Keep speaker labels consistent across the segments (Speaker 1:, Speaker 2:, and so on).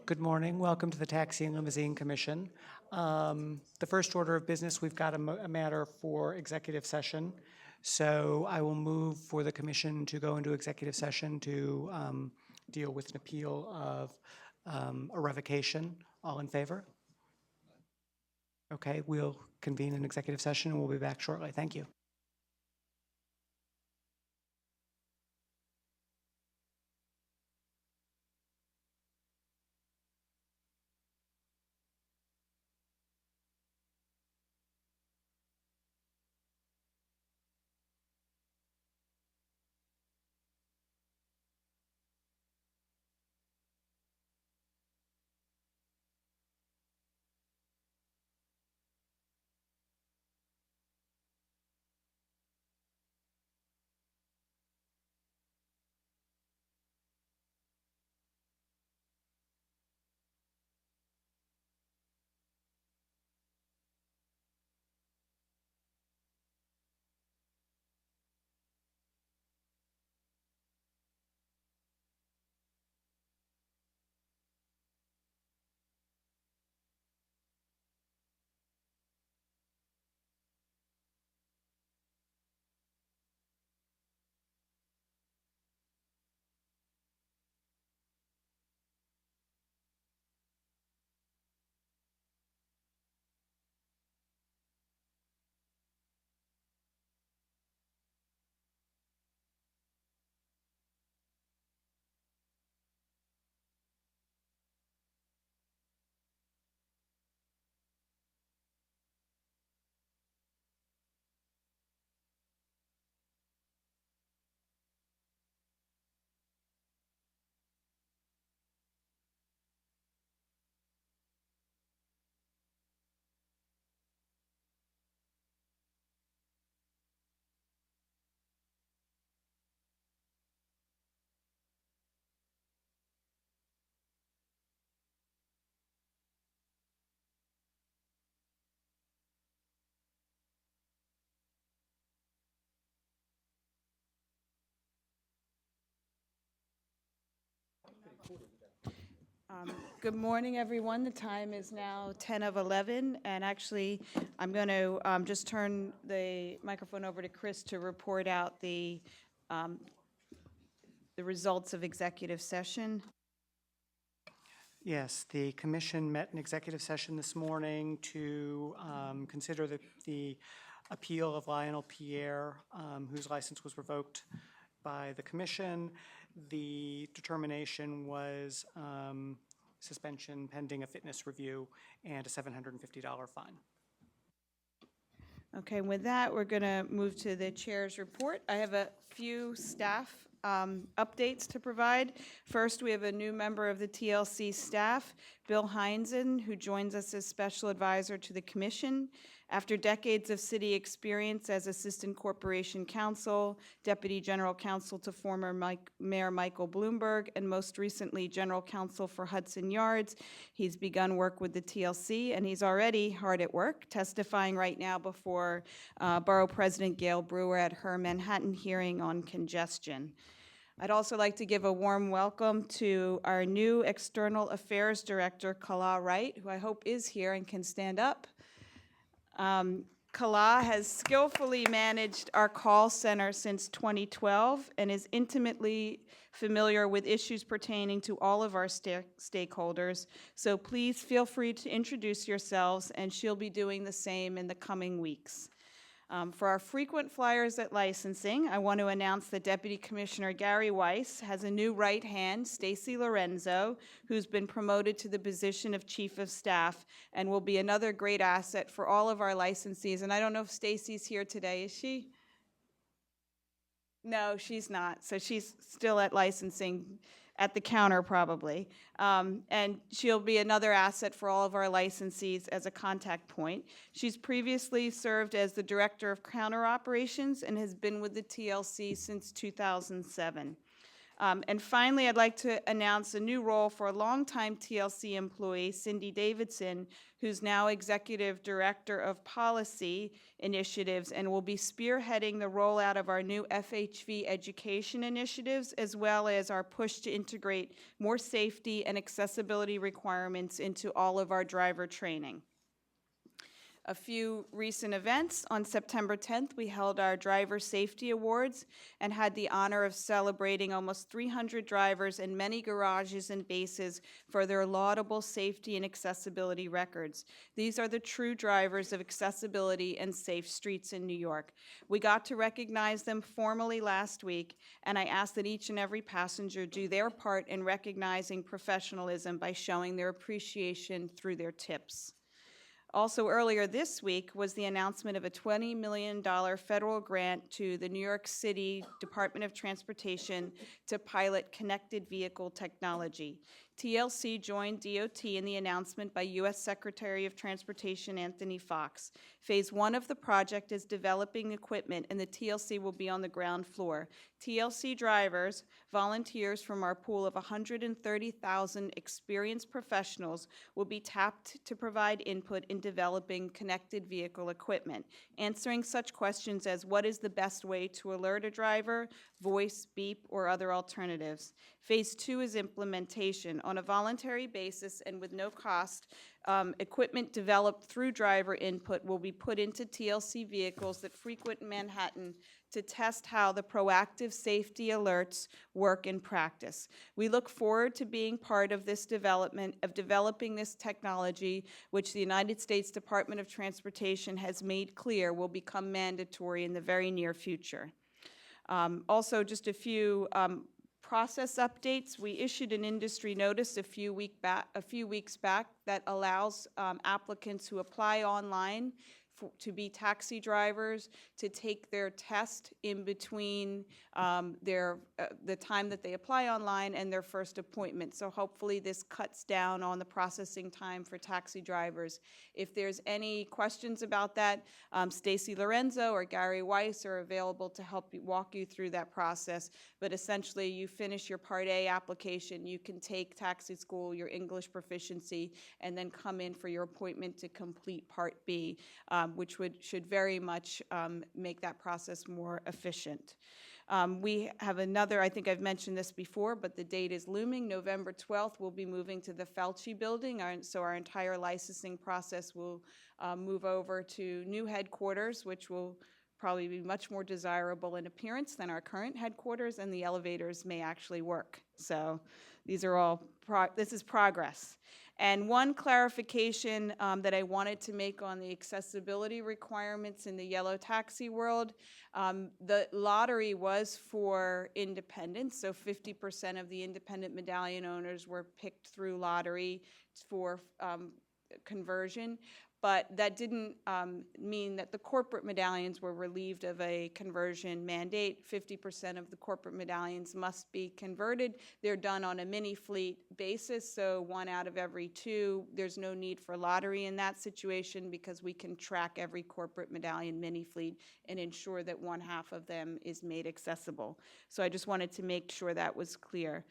Speaker 1: Good morning. Welcome to the Taxi and Limousine Commission. The first order of business, we've got a matter for executive session. So I will move for the commission to go into executive session to deal with an appeal of a revocation. All in favor? Okay, we'll convene an executive session and we'll be back shortly. Thank you.
Speaker 2: Good morning, everyone. The time is now 10 of 11, and actually, I'm going to just turn the microphone over to Chris to report out the results of executive session.
Speaker 1: Yes, the commission met in executive session this morning to consider the appeal of Lionel Pierre, whose license was revoked by the commission. The determination was suspension pending a fitness review and a $750 fine.
Speaker 2: Okay, with that, we're going to move to the chair's report. I have a few staff updates to provide. First, we have a new member of the TLC staff, Bill Heinzen, who joins us as special advisor to the commission. After decades of city experience as assistant corporation counsel, deputy general counsel to former Mayor Michael Bloomberg, and most recently general counsel for Hudson Yards, he's begun work with the TLC, and he's already hard at work, testifying right now before Borough President Gail Brewer at her Manhattan hearing on congestion. I'd also like to give a warm welcome to our new External Affairs Director, Kala Wright, who I hope is here and can stand up. Kala has skillfully managed our call center since 2012 and is intimately familiar with issues pertaining to all of our stakeholders. So please feel free to introduce yourselves, and she'll be doing the same in the coming weeks. For our frequent flyers at licensing, I want to announce that Deputy Commissioner Gary Weiss has a new right hand, Stacy Lorenzo, who's been promoted to the position of Chief of Staff and will be another great asset for all of our licensees. And I don't know if Stacy's here today, is she? No, she's not. So she's still at licensing, at the counter probably. And she'll be another asset for all of our licensees as a contact point. She's previously served as the Director of Counter Operations and has been with the TLC since 2007. And finally, I'd like to announce a new role for a longtime TLC employee, Cindy Davidson, who's now Executive Director of Policy Initiatives and will be spearheading the rollout of our new FHV education initiatives, as well as our push to integrate more safety and accessibility requirements into all of our driver training. A few recent events. On September 10th, we held our Driver Safety Awards and had the honor of celebrating almost 300 drivers in many garages and bases for their laudable safety and accessibility records. These are the true drivers of accessibility and safe streets in New York. We got to recognize them formally last week, and I ask that each and every passenger do their part in recognizing professionalism by showing their appreciation through their tips. Also earlier this week was the announcement of a $20 million federal grant to the New York City Department of Transportation to pilot connected vehicle technology. TLC joined DOT in the announcement by U.S. Secretary of Transportation Anthony Fox. Phase 1 of the project is developing equipment, and the TLC will be on the ground floor. TLC drivers, volunteers from our pool of 130,000 experienced professionals, will be tapped to provide input in developing connected vehicle equipment, answering such questions as what is the best way to alert a driver, voice, beep, or other alternatives. Phase 2 is implementation. On a voluntary basis and with no cost, equipment developed through driver input will be put into TLC vehicles that frequent Manhattan to test how the proactive safety alerts work in practice. We look forward to being part of this development, of developing this technology, which the United States Department of Transportation has made clear will become mandatory in the very near future. Also, just a few process updates. We issued an industry notice a few weeks back that allows applicants who apply online to be taxi drivers to take their test in between the time that they apply online and their first appointment. So hopefully this cuts down on the processing time for taxi drivers. If there's any questions about that, Stacy Lorenzo or Gary Weiss are available to help walk you through that process. But essentially, you finish your Part A application, you can take taxi school, your English proficiency, and then come in for your appointment to complete Part B, which should very much make that process more efficient. We have another, I think I've mentioned this before, but the date is looming. November 12th, we'll be moving to the Felci building, so our entire licensing process will move over to new headquarters, which will probably be much more desirable in appearance than our current headquarters, and the elevators may actually work. So these are all, this is progress. And one clarification that I wanted to make on the accessibility requirements in the yellow taxi world, the lottery was for independents, so 50% of the independent medallion owners were picked through lottery for conversion. But that didn't mean that the corporate medallions were relieved of a conversion mandate. 50% of the corporate medallions must be converted. They're done on a mini fleet basis, so 1 out of every 2. There's no need for lottery in that situation because we can track every corporate medallion mini fleet and ensure that 1/2 of them is made accessible. So I just wanted to make sure that was clear.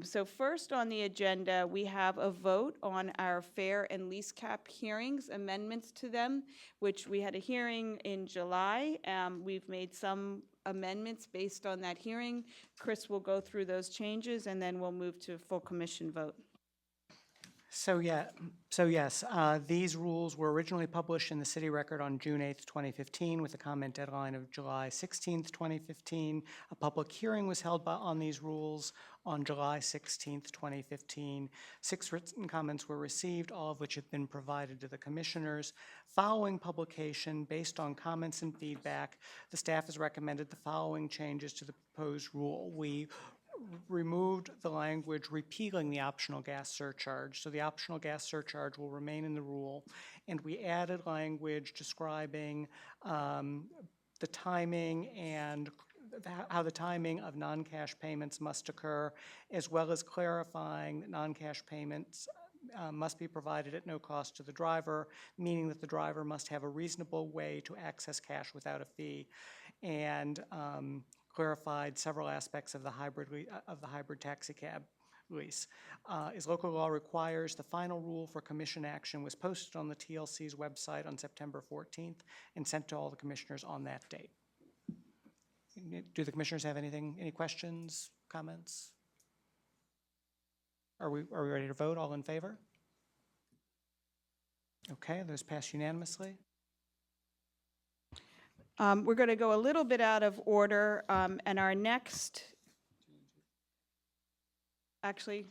Speaker 2: So first on the agenda, we have a vote on our fare and lease cap hearings, amendments to them, which we had a hearing in July. We've made some amendments based on that hearing. Chris will go through those changes, and then we'll move to a full commission vote.
Speaker 1: So yes, these rules were originally published in the City Record on June 8th, 2015, with a comment deadline of July 16th, 2015. A public hearing was held on these rules on July 16th, 2015. 6 written comments were received, all of which have been provided to the commissioners. Following publication, based on comments and feedback, the staff has recommended the following changes to the proposed rule. We removed the language repealing the optional gas surcharge. So the optional gas surcharge will remain in the rule. And we added language describing the timing and how the timing of non-cash payments must occur, as well as clarifying that non-cash payments must be provided at no cost to the driver, meaning that the driver must have a reasonable way to access cash without a fee. And clarified several aspects of the hybrid taxi cab lease. As local law requires, the final rule for commission action was posted on the TLC's website on September 14th and sent to all the commissioners on that date. Do the commissioners have any questions, comments? Are we ready to vote? All in favor? Okay, those pass unanimously.
Speaker 2: We're going to go a little bit out of order, and our next, actually,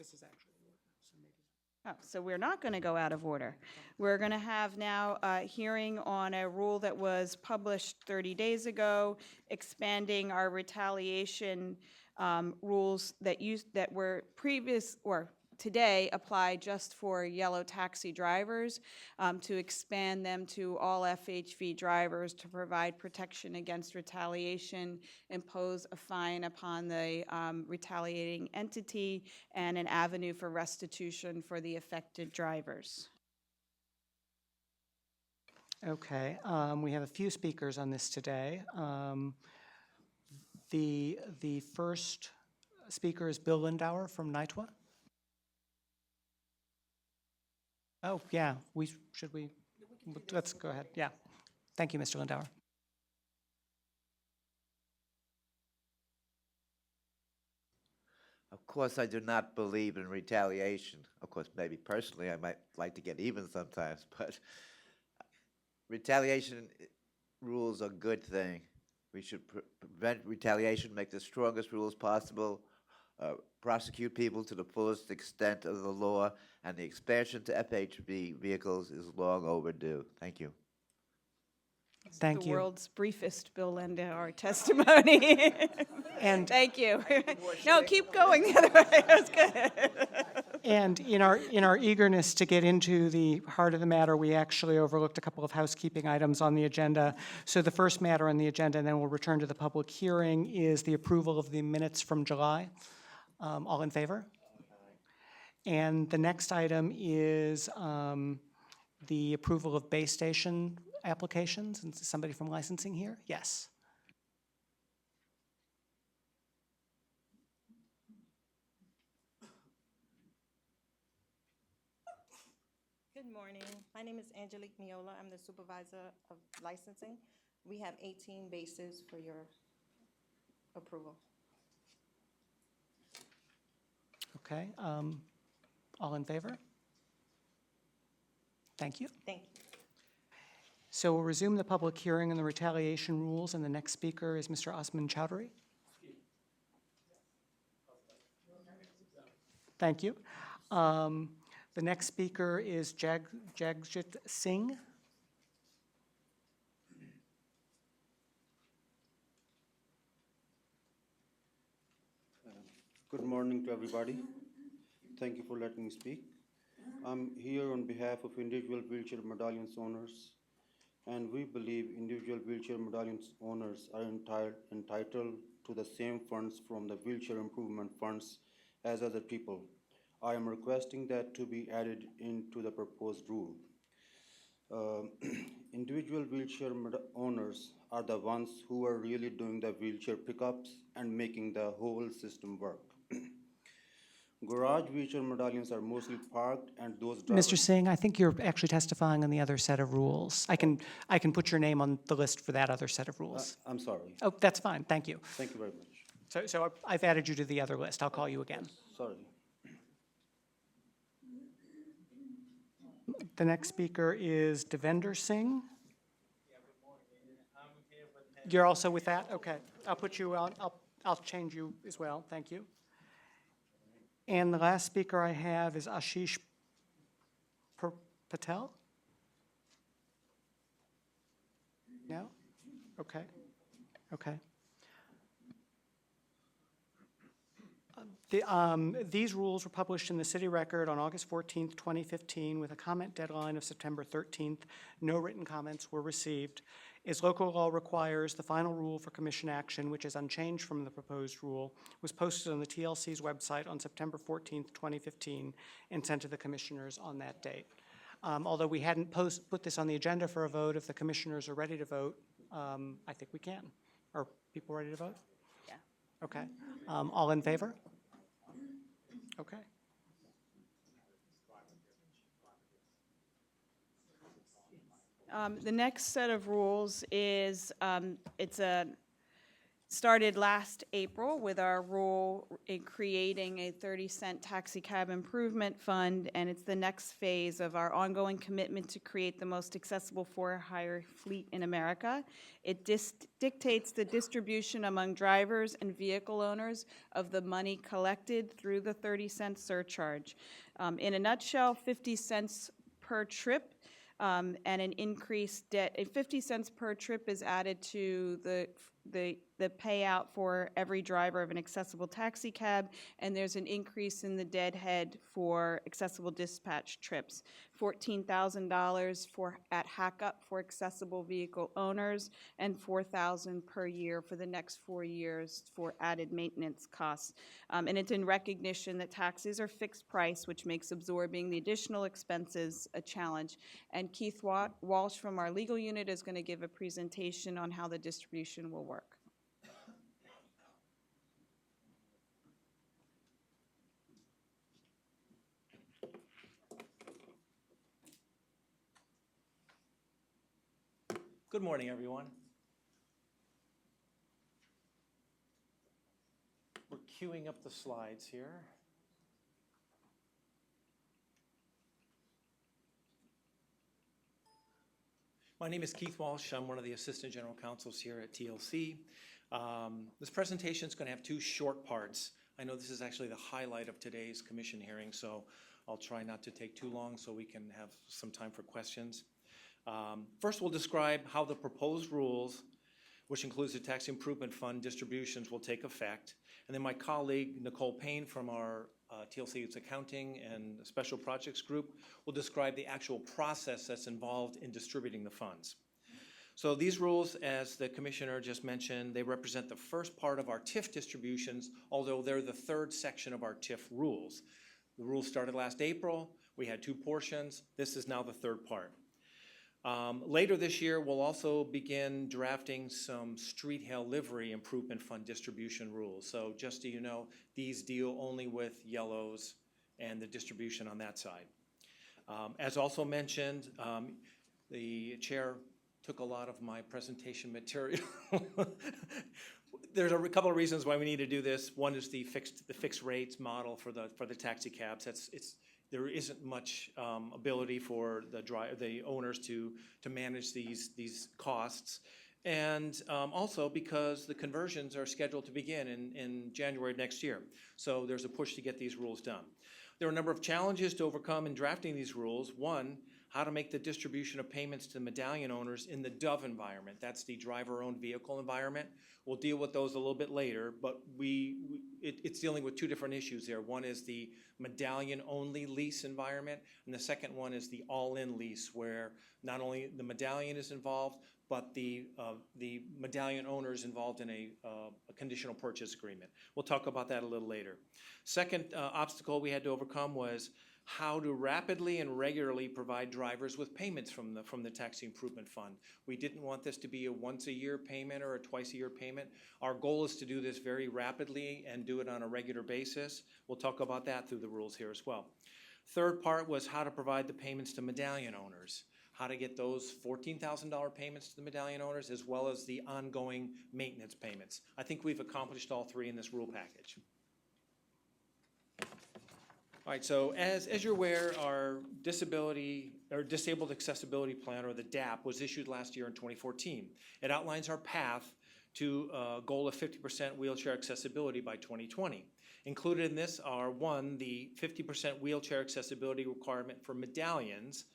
Speaker 1: This is actually, so maybe.
Speaker 2: oh, so we're not going to go out of order. We're going to have now a hearing on a rule that was published 30 days ago, expanding our retaliation rules that were previous, or today apply just for yellow taxi drivers, to expand them to all FHV drivers to provide protection against retaliation, impose a fine upon the retaliating entity, and an avenue for restitution for the affected drivers.
Speaker 1: Okay, we have a few speakers on this today. The first speaker is Bill Lindauer from NYTWA. Oh, yeah, let's go ahead, yeah. Thank you, Mr. Lindauer.
Speaker 3: Of course, I do not believe in retaliation. Of course, maybe personally I might like to get even sometimes, but retaliation rules are a good thing. We should prevent retaliation, make the strongest rules possible, prosecute people to the fullest extent of the law, and the expansion to FHV vehicles is long overdue. Thank you.
Speaker 1: Thank
Speaker 2: The
Speaker 1: you.
Speaker 2: world's briefest Bill Lindauer testimony.
Speaker 1: And
Speaker 2: Thank you. No, keep going the other way. That's good.
Speaker 1: And in our eagerness to get into the heart of the matter, we actually overlooked a couple of housekeeping items on the agenda. So the first matter on the agenda, and then we'll return to the public hearing, is the approval of the minutes from July. All in favor? And the next item is the approval of base station applications. And somebody from licensing here? Yes.
Speaker 4: Good morning. My name is Angelique Miola. I'm the supervisor of licensing. We have 18 bases for your approval.
Speaker 1: Okay. All in favor? Thank you.
Speaker 4: Thank you.
Speaker 1: So we'll resume the public hearing on the retaliation rules, and the next speaker is Mr. Osman Chowdhury. Thank you. The next speaker is Jagjit Singh.
Speaker 5: Good morning to everybody. Thank you for letting me speak. I'm here on behalf of individual wheelchair medallions owners, and we believe individual wheelchair medallions owners are entitled to the same funds from the wheelchair improvement funds as other people. I am requesting that to be added into the proposed rule. Individual wheelchair owners are the ones who are really doing the wheelchair pickups and making the whole system work. Garage wheelchair medallions are mostly parked, and those drivers...
Speaker 1: Mr. Singh, I think you're actually testifying on the other set of rules. I can put your name on the list for that other set of rules.
Speaker 5: I'm sorry.
Speaker 1: Oh, that's fine, thank you.
Speaker 5: Thank you very much.
Speaker 1: So I've added you to the other list. I'll call you again.
Speaker 5: Sorry.
Speaker 1: The next speaker is Devender Singh. You're also with that? Okay. I'll put you on. I'll change you as well. Thank you. And the last speaker I have is Ashish Patel? No? Okay. Okay. These rules were published in the City Record on August 14th, 2015, with a comment deadline of September 13th. No written comments were received. As local law requires, the final rule for commission action, which is unchanged from the proposed rule, was posted on the TLC's website on September 14th, 2015, and sent to the commissioners on that date. Although we hadn't put this on the agenda for a vote, if the commissioners are ready to vote, I think we can. Are people ready to vote?
Speaker 2: Yeah.
Speaker 1: Okay. All in favor? Okay.
Speaker 2: The next set of rules is, started last April with our rule in creating a 30-cent taxi cab improvement fund, and it's the next phase of our ongoing commitment to create the most accessible for-hire fleet in America. It dictates the distribution among drivers and vehicle owners of the money collected through the 30-cent surcharge. In a nutshell, 50 cents per trip, and an increased debt, 50 cents per trip is added to the payout for every driver of an accessible taxi cab, and there's an increase in the deadhead for accessible dispatch trips. $14,000 at hack-up for accessible vehicle owners, and $4,000 per year for the next 4 years for added maintenance costs. And it's in recognition that taxis are fixed price, which makes absorbing the additional expenses a challenge. And Keith Walsh from our legal unit is going to give a presentation on how the distribution will work.
Speaker 6: Good morning, everyone. We're queuing up the slides here. My name is Keith Walsh. I'm one of the Assistant General Counsels here at TLC. This presentation is going to have two short parts. I know this is actually the highlight of today's commission hearing, so I'll try not to take too long so we can have some time for questions. First, we'll describe how the proposed rules, which includes the tax improvement fund distributions, will take effect. And then my colleague, Nicole Payne from our TLC's accounting and special projects group will describe the actual process that's involved in distributing the funds. So these rules, as the commissioner just mentioned, they represent the first part of our TIF distributions, although they're the third section of our TIF rules. The rules started last April. We had two portions. This is now the third part. Later this year, we'll also begin drafting some street hail livery improvement fund distribution rules. So just so you know, these deal only with yellows and the distribution on that side. As also mentioned, the chair took a lot of my presentation material. There's a couple of reasons why we need to do this. One is the fixed rates model for the taxi cabs. There isn't much ability for the owners to manage these costs. And also because the conversions are scheduled to begin in January next year. So there's a push to get these rules done. There are a number of challenges to overcome in drafting these rules. One, how to make the distribution of payments to medallion owners in the DOV environment. That's the driver-owned vehicle environment. We'll deal with those a little bit later, but it's dealing with two different issues there. One is the medallion-only lease environment, and the second one is the all-in lease, where not only the medallion is involved, but the medallion owner is involved in a conditional purchase agreement. We'll talk about that a little later. Second obstacle we had to overcome was how to rapidly and regularly provide drivers with payments from the taxi improvement fund. We didn't want this to be a once-a-year payment or a twice-a-year payment. Our goal is to do this very rapidly and do it on a regular basis. We'll talk about that through the rules here as well. Third part was how to provide the payments to medallion owners, how to get those $14,000 payments to the medallion owners, as well as the ongoing maintenance payments. I think we've accomplished all three in this rule package. All right, so as you're aware, our Disabled Accessibility Plan, or the DAP, was issued last year in 2014. It outlines our path to a goal of 50% wheelchair accessibility by 2020. Included in this are, one, the 50% wheelchair accessibility requirement for medallions,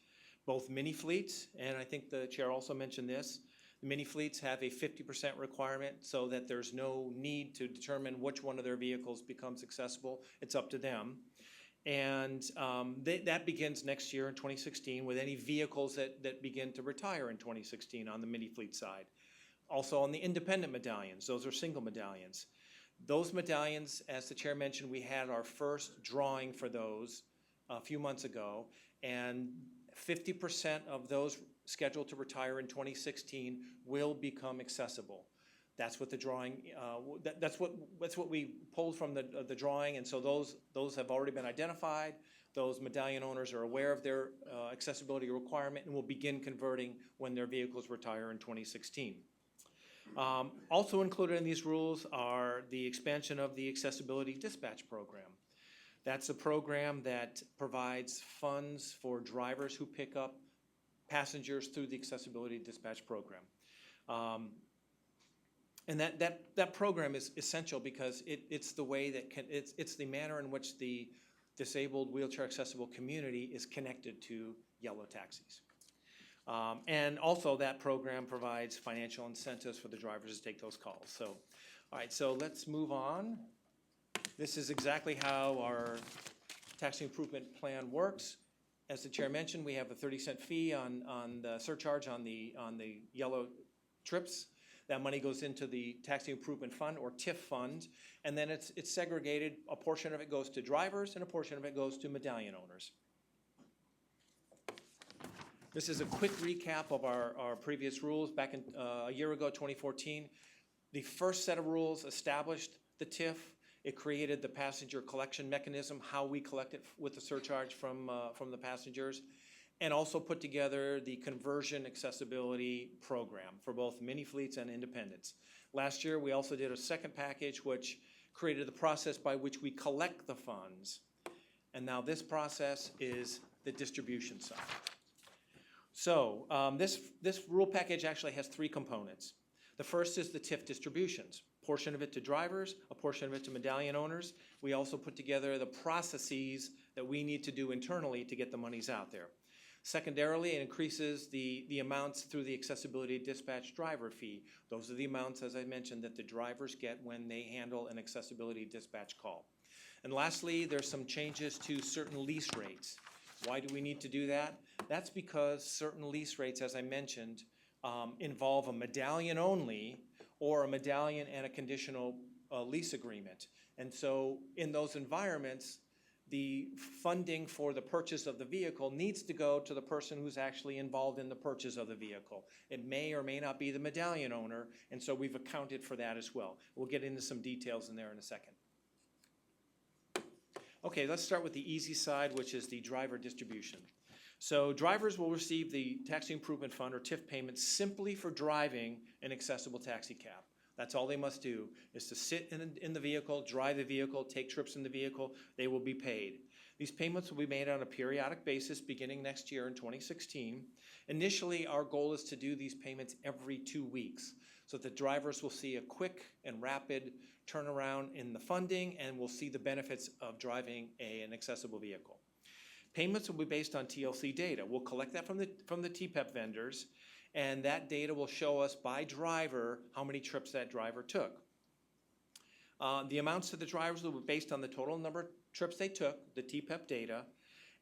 Speaker 6: both mini fleets, and I think the chair also mentioned this. The mini fleets have a 50% requirement so that there's no need to determine which one of their vehicles becomes accessible. It's up to them. And that begins next year in 2016 with any vehicles that begin to retire in 2016 on the mini fleet side. Also on the independent medallions, those are single medallions. Those medallions, as the chair mentioned, we had our first drawing for those a few months ago, and 50% of those scheduled to retire in 2016 will become accessible. That's what the drawing, that's what we pulled from the drawing, and so those have already been identified. Those medallion owners are aware of their accessibility requirement and will begin converting when their vehicles retire in 2016. Also included in these rules are the expansion of the accessibility dispatch program. That's a program that provides funds for drivers who pick up passengers through the accessibility dispatch program. And that program is essential because it's the way that it's the manner in which the disabled wheelchair accessible community is connected to yellow taxis. And also that program provides financial incentives for the drivers to take those calls. So, all right, so let's move on. This is exactly how our taxi improvement plan works. As the chair mentioned, we have a 30-cent fee on the surcharge on the yellow trips. That money goes into the Taxi Improvement Fund, or TIF fund, and then it's segregated. A portion of it goes to drivers and a portion of it goes to medallion owners. This is a quick recap of our previous rules. Back in a year ago, 2014, the first set of rules established the TIF. It created the passenger collection mechanism, how we collect it with the surcharge from the passengers, and also put together the conversion accessibility program for both mini fleets and independents. Last year, we also did a second package which created the process by which we collect the funds. And now this process is the distribution side. So this rule package actually has three components. The first is the TIF distributions, a portion of it to drivers, a portion of it to medallion owners. We also put together the processes that we need to do internally to get the monies out there. Secondarily, it increases the amounts through the accessibility dispatch driver fee. Those are the amounts, as I mentioned, that the drivers get when they handle an accessibility dispatch call. And lastly, there's some changes to certain lease rates. Why do we need to do that? That's because certain lease rates, as I mentioned, involve a medallion only or a medallion and a conditional lease agreement. And so in those environments, the funding for the purchase of the vehicle needs to go to the person who's actually involved in the purchase of the vehicle. It may or may not be the medallion owner, and so we've accounted for that as well. We'll get into some details in there in a second. Okay, let's start with the easy side, which is the driver distribution. So drivers will receive the Taxi Improvement Fund, or TIF payment, simply for driving an accessible taxi cab. That's all they must do, is to sit in the vehicle, drive the vehicle, take trips in the vehicle. They will be paid. These payments will be made on a periodic basis beginning next year in 2016. Initially, our goal is to do these payments every 2 weeks so that drivers will see a quick and rapid turnaround in the funding and will see the benefits of driving an accessible vehicle. Payments will be based on TLC data. We'll collect that from the TPEP vendors, and that data will show us by driver how many trips that driver took. The amounts to the drivers will be based on the total number of trips they took, the TPEP data,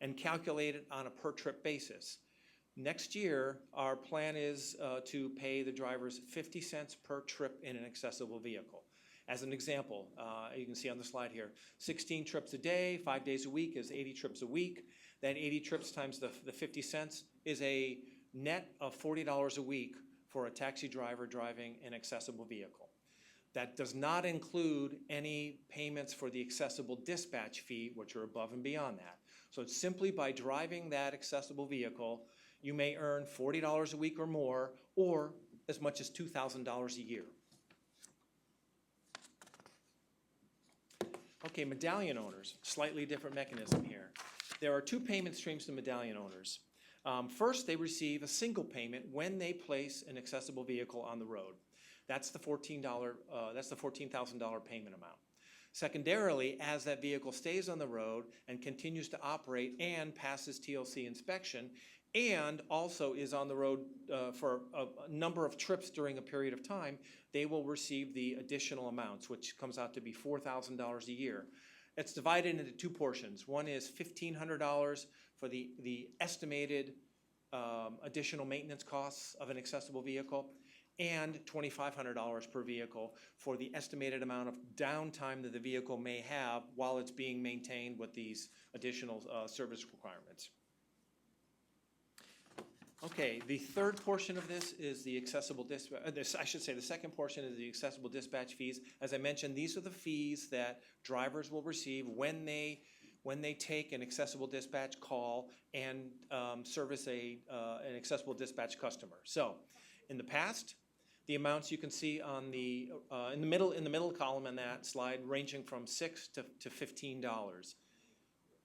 Speaker 6: and calculated on a per trip basis. Next year, our plan is to pay the drivers 50 cents per trip in an accessible vehicle. As an example, you can see on the slide here, 16 trips a day, 5 days a week is 80 trips a week. That 80 trips times the 50 cents is a net of $40 a week for a taxi driver driving an accessible vehicle. That does not include any payments for the accessible dispatch fee, which are above and beyond that. So it's simply by driving that accessible vehicle, you may earn $40 a week or more, or as much as $2,000 a year. Okay, medallion owners, slightly different mechanism here. There are two payment streams to medallion owners. First, they receive a single payment when they place an accessible vehicle on the road. That's the $14,000 payment amount. Secondarily, as that vehicle stays on the road and continues to operate and passes TLC inspection, and also is on the road for a number of trips during a period of time, they will receive the additional amounts, which comes out to be $4,000 a year. It's divided into two portions. One is $1,500 for the estimated additional maintenance costs of an accessible vehicle, and $2,500 per vehicle for the estimated amount of downtime that the vehicle may have while it's being maintained with these additional service requirements. Okay, the third portion of this is the accessible dispatch, I should say, the second portion is the accessible dispatch fees. As I mentioned, these are the fees that drivers will receive when they take an accessible dispatch call and service an accessible dispatch customer. So, in the past, the amounts you can see on the in the middle column in that slide, ranging from $6 to $15.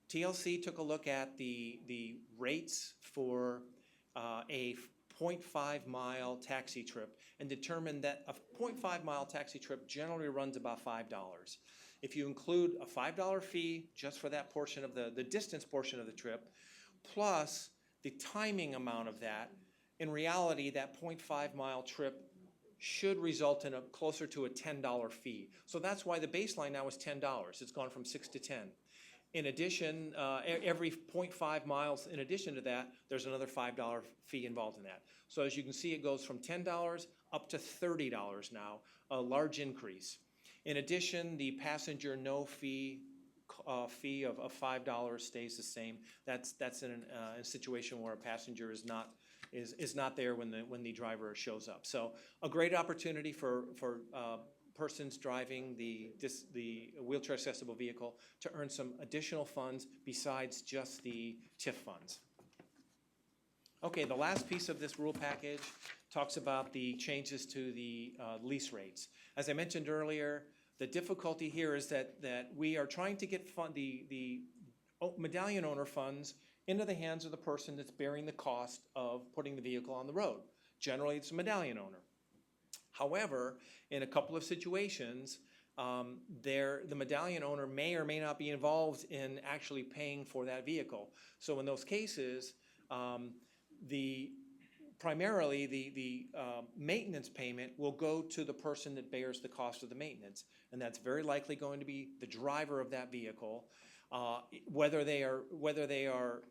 Speaker 6: TLC took a look at the rates for a 0.5 mile taxi trip and determined that a 0.5 mile taxi trip generally runs about $5. If you include a $5 fee just for that portion of the distance portion of the trip, plus the timing amount of that, in reality, that 0.5 mile trip should result in closer to a $10 fee. So that's why the baseline now is $10. It's gone from 6 to 10. In addition, every 0.5 miles in addition to that, there's another $5 fee involved in that. So as you can see, it goes from $10 up to $30 now, a large increase. In addition, the passenger no fee fee of $5 stays the same. That's in a situation where a passenger is not there when the driver shows up. So a great opportunity for persons driving the wheelchair accessible vehicle to earn some additional funds besides just the TIF funds. Okay, the last piece of this rule package talks about the changes to the lease rates. As I mentioned earlier, the difficulty here is that we are trying to get the medallion owner funds into the hands of the person that's bearing the cost of putting the vehicle on the road. Generally, it's a medallion owner. However, in a couple of situations, the medallion owner may or may not be involved in actually paying for that vehicle. So in those cases, primarily the maintenance payment will go to the person that bears the cost of the maintenance, and that's very likely going to be the driver of that vehicle, whether they are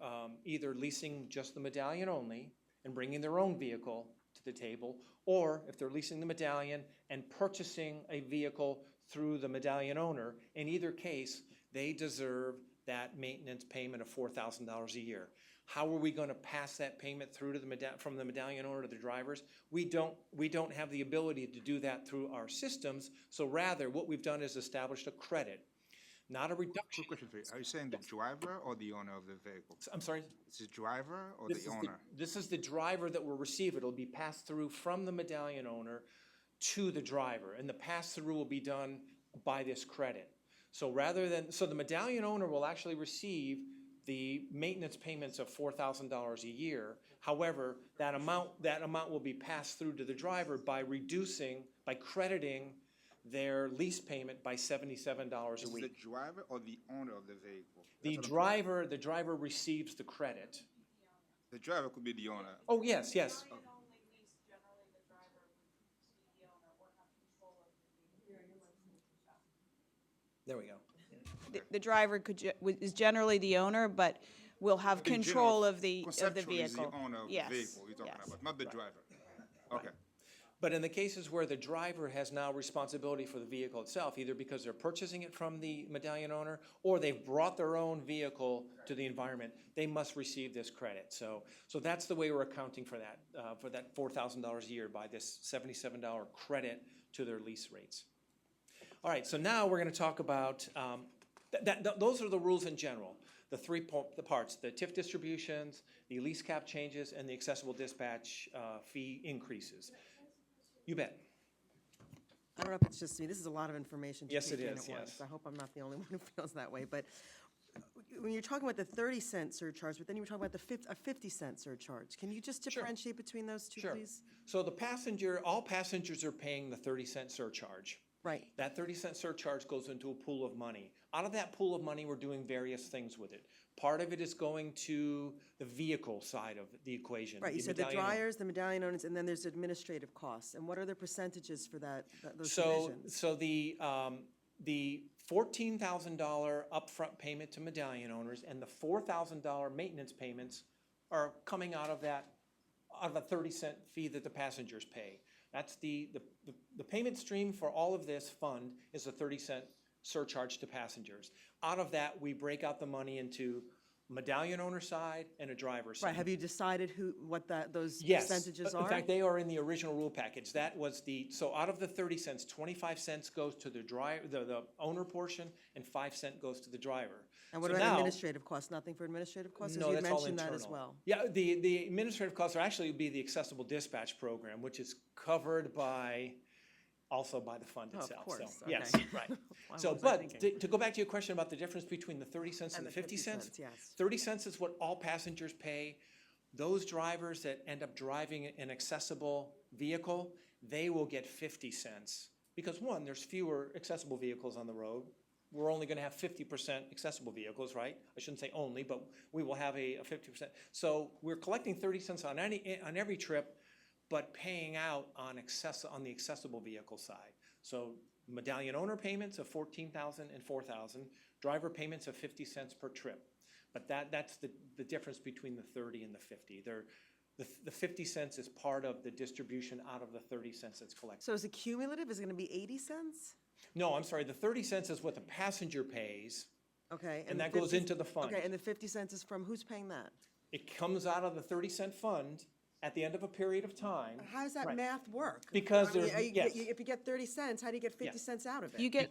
Speaker 6: either leasing just the medallion only and bringing their own vehicle to the table, or if they're leasing the medallion and purchasing a vehicle through the medallion owner. In either case, they deserve that maintenance payment of $4,000 a year. How are we going to pass that payment through to from the medallion owner to the drivers? We don't have the ability to do that through our systems. So rather, what we've done is established a credit, not a reduction.
Speaker 7: Quick question for you. Are you saying the driver or the owner of the vehicle?
Speaker 6: I'm sorry?
Speaker 7: Is it driver or the owner?
Speaker 6: This is the driver that will receive it. It'll be passed through from the medallion owner to the driver, and the pass-through will be done by this credit. So the medallion owner will actually receive the maintenance payments of $4,000 a year. However, that amount will be passed through to the driver by crediting their lease payment by $77 a week.
Speaker 7: Is the driver or the owner of the vehicle?
Speaker 6: The driver receives the credit.
Speaker 7: The driver could be the owner.
Speaker 6: Oh, yes, yes. There we go.
Speaker 2: The driver is generally the owner, but will have
Speaker 7: In
Speaker 2: control
Speaker 7: general,
Speaker 2: of the
Speaker 7: conceptually, is
Speaker 2: vehicle.
Speaker 7: the owner of
Speaker 2: Yes,
Speaker 7: the vehicle you're talking
Speaker 2: yes.
Speaker 7: about, not the driver. Okay.
Speaker 6: But in the cases where the driver has now responsibility for the vehicle itself, either because they're purchasing it from the medallion owner or they've brought their own vehicle to the environment, they must receive this credit. So that's the way we're accounting for that $4,000 a year by this $77 credit to their lease rates. All right, so now we're going to talk about, those are the rules in general. The the parts, the TIF distributions, the lease cap changes, and the accessible dispatch fee increases. You bet.
Speaker 8: I don't know if it's just me. This is a lot of information to
Speaker 6: Yes,
Speaker 8: take
Speaker 6: it
Speaker 8: in
Speaker 6: is,
Speaker 8: at once.
Speaker 6: yes.
Speaker 8: I hope I'm not the only one who feels that way. But when you're talking about the 30-cent surcharge, but then you were talking about a 50-cent surcharge. Can you just differentiate between those two,
Speaker 6: Sure.
Speaker 8: please?
Speaker 6: So all passengers are paying the 30-cent surcharge.
Speaker 8: Right.
Speaker 6: That 30-cent surcharge goes into a pool of money. Out of that pool of money, we're doing various things with it. Part of it is going to the vehicle side of the equation.
Speaker 8: Right. You said the
Speaker 6: medallion owner.
Speaker 8: dryers, the medallion owners, and then there's administrative costs. And what are the percentages for those
Speaker 6: So
Speaker 8: divisions?
Speaker 6: the $14,000 upfront payment to medallion owners and the $4,000 maintenance payments are coming out of a 30-cent fee that the passengers pay. That's the payment stream for all of this fund is a 30-cent surcharge to passengers. Out of that, we break out the money into medallion owner side and a driver side.
Speaker 8: Right, have you decided what those
Speaker 6: Yes.
Speaker 8: percentages
Speaker 6: In
Speaker 8: are?
Speaker 6: fact, they are in the original rule package. That was so out of the 30 cents, 25 cents goes to the the owner portion, and 5 cents goes to the driver.
Speaker 8: And what
Speaker 6: So
Speaker 8: about
Speaker 6: now-
Speaker 8: administrative costs? Nothing for administrative costs? Or
Speaker 6: No,
Speaker 8: you
Speaker 6: that's all
Speaker 8: mentioned that as
Speaker 6: internal.
Speaker 8: well?
Speaker 6: Yeah, the administrative costs are actually be the accessible dispatch program, which is covered also by the fund
Speaker 8: Oh, of
Speaker 6: itself.
Speaker 8: course,
Speaker 6: So, yes,
Speaker 8: okay.
Speaker 6: right.
Speaker 8: What
Speaker 6: So,
Speaker 8: was I
Speaker 6: but
Speaker 8: thinking?
Speaker 6: to go back to your question about the difference between the 30 cents and the 50 cents,
Speaker 8: yes.
Speaker 6: 30 cents is what all passengers pay. Those drivers that end up driving an accessible vehicle, they will get 50 cents. Because one, there's fewer accessible vehicles on the road. We're only gonna have 50% accessible vehicles, right? I shouldn't say only, but we will have a 50%. So we're collecting 30 cents on every trip, but paying out on the accessible vehicle side. So medallion owner payments of $14,000 and $4,000, driver payments of 50 cents per trip. But that's the difference between the 30 and the 50. The 50 cents is part of the distribution out of the 30 cents that's collected.
Speaker 8: So is it cumulative? Is it going to be 80 cents?
Speaker 6: No, I'm sorry, the 30 cents is what the passenger pays,
Speaker 8: Okay.
Speaker 6: and
Speaker 8: the
Speaker 6: that goes
Speaker 8: 50
Speaker 6: into the fund.
Speaker 8: Okay, and the 50 cents is from, who's paying that?
Speaker 6: It comes out of the 30-cent fund at the end of a period of time.
Speaker 8: How does that
Speaker 6: Right.
Speaker 8: math work?
Speaker 6: Because
Speaker 8: I mean,
Speaker 6: there's- yes.
Speaker 8: If you get 30 cents, how do you get 50
Speaker 6: Yes.
Speaker 8: cents out of it?
Speaker 2: You get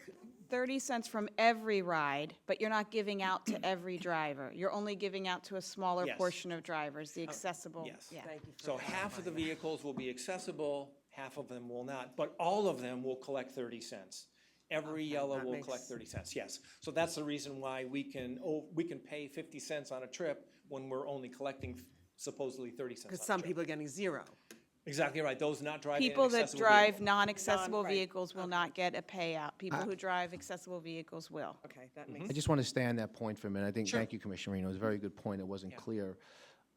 Speaker 2: 30 cents from every ride, but you're not giving out to every driver. You're only giving out to a smaller
Speaker 6: Yes.
Speaker 2: portion of drivers, the accessible.
Speaker 6: yes.
Speaker 2: Yeah.
Speaker 8: Thank you for
Speaker 6: So half of the vehicles will be accessible, half of them will not, but all of them will collect 30 cents. Every yellow
Speaker 8: that
Speaker 6: will
Speaker 8: makes-
Speaker 6: collect 30 cents, yes. So that's the reason why we can pay 50 cents on a trip when we're only collecting supposedly 30 cents on a
Speaker 8: Because some
Speaker 6: trip.
Speaker 8: people are getting zero.
Speaker 6: Exactly right, those not driving an
Speaker 2: People that
Speaker 6: accessible
Speaker 2: drive
Speaker 6: vehicle.
Speaker 2: non-accessible
Speaker 8: Right.
Speaker 2: vehicles will not get a payout. People who drive accessible vehicles will.
Speaker 8: Okay, that
Speaker 6: Mm-hmm.
Speaker 8: makes
Speaker 9: I just want to stay on that point for a minute. I think,
Speaker 6: Sure.
Speaker 9: thank you, Commissioner Reno. It was a very good point. It wasn't
Speaker 6: Yeah.
Speaker 9: clear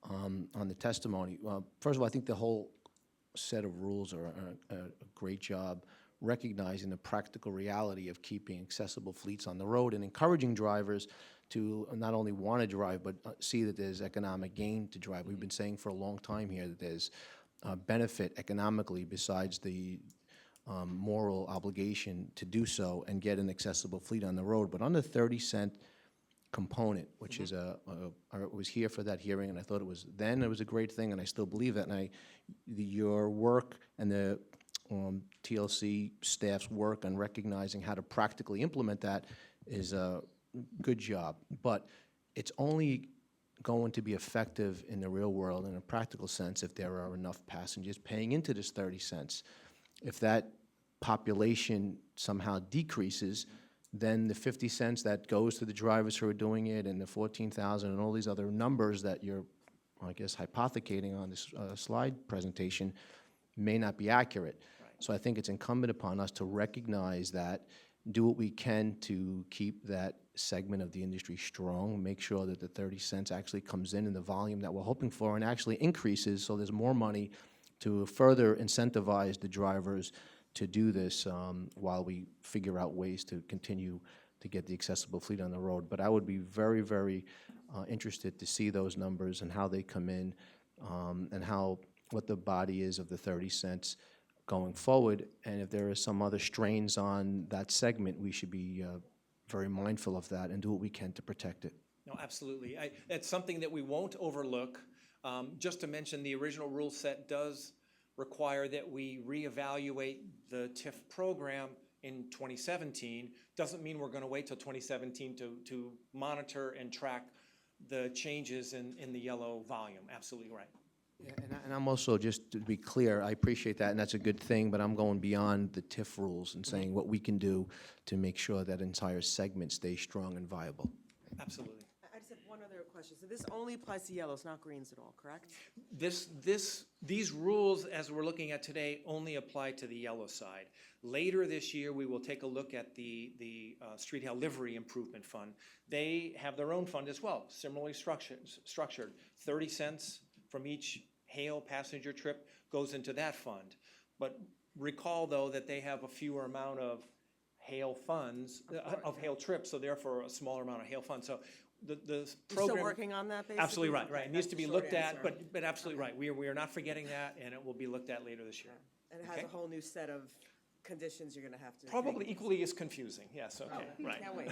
Speaker 9: on the testimony. First of all, I think the whole set of rules are a great job recognizing the practical reality of keeping accessible fleets on the road and encouraging drivers to not only want to drive, but see that there's economic gain to drive. We've been saying for a long time here that there's benefit economically besides the moral obligation to do so and get an accessible fleet on the road. But on the 30-cent component, which is I was here for that hearing, and I thought it was a great thing, and I still believe that. And your work and the TLC staff's work on recognizing how to practically implement that is a good job. But it's only going to be effective in the real world in a practical sense if there are enough passengers paying into this 30 cents. If that population somehow decreases, then the 50 cents that goes to the drivers who are doing it and the 14,000 and all these other numbers that you're, I guess, hypothecating on this slide presentation may not be accurate. So I think it's incumbent upon us to recognize that, do what we can to keep that segment of the industry strong, make sure that the 30 cents actually comes in the volume that we're hoping for and actually increases so there's more money to further incentivize the drivers to do this while we figure out ways to continue to get the accessible fleet on the road. But I would be very, very interested to see those numbers and how they come in and what the body is of the 30 cents going forward. And if there are some other strains on that segment, we should be very mindful of that and do what we can to protect it.
Speaker 6: No, absolutely. It's something that we won't overlook. Just to mention, the original rule set does require that we reevaluate the TIF program in 2017. Doesn't mean we're going to wait till 2017 to monitor and track the changes in the yellow volume. Absolutely right.
Speaker 9: Yeah, and I'm also, just to be clear, I appreciate that, and that's a good thing, but I'm going beyond the TIF rules and saying what we can do to make sure that entire segment stays strong and viable.
Speaker 6: Absolutely.
Speaker 8: I just have one other question. So this only applies to yellows, not greens at all, correct?
Speaker 6: These rules, as we're looking at today, only apply to the yellow side. Later this year, we will take a look at the Street Hail Livery Improvement Fund. They have their own fund as well, similarly structured. 30 cents from each Hail passenger trip goes into that fund. But recall, though, that they have a fewer amount of Hail funds, of Hail trips, so therefore a smaller amount of Hail funds. So the
Speaker 8: You're
Speaker 6: program.
Speaker 8: still working on that, basically?
Speaker 6: Absolutely right, right.
Speaker 8: Okay,
Speaker 6: It needs
Speaker 8: that's
Speaker 6: to
Speaker 8: the
Speaker 6: be
Speaker 8: short
Speaker 6: looked at,
Speaker 8: answer.
Speaker 6: but absolutely right. We are not forgetting that, and it will be looked at later this year.
Speaker 8: And it has
Speaker 6: Okay.
Speaker 8: a whole new set of conditions you're gonna have to.
Speaker 6: Probably
Speaker 8: take.
Speaker 6: equally as confusing, yes, okay, right.
Speaker 8: Can't wait.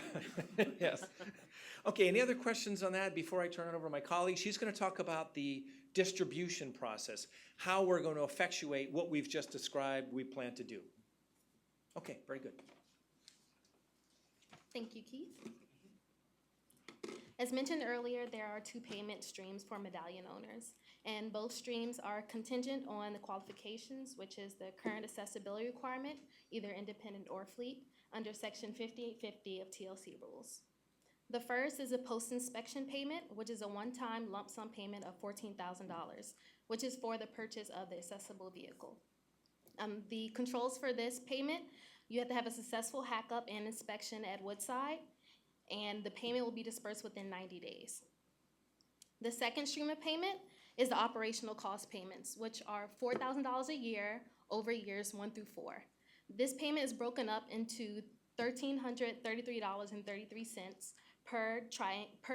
Speaker 6: Yes. Okay, any other questions on that before I turn it over to my colleague? She's going to talk about the distribution process, how we're going to effectuate what we've just described we plan to do. Okay, very good.
Speaker 10: Thank you, Keith. As mentioned earlier, there are two payment streams for medallion owners, and both streams are contingent on the qualifications, which is the current accessibility requirement, either independent or fleet, under Section 5850 of TLC rules. The first is a post-inspection payment, which is a one-time lump sum payment of $14,000, which is for the purchase of the accessible vehicle. The controls for this payment, you have to have a successful hack-up and inspection at Woodside, and the payment will be dispersed within 90 days. The second stream of payment is the operational cost payments, which are $4,000 a year over years 1 through 4. This payment is broken up into $1,333.33 per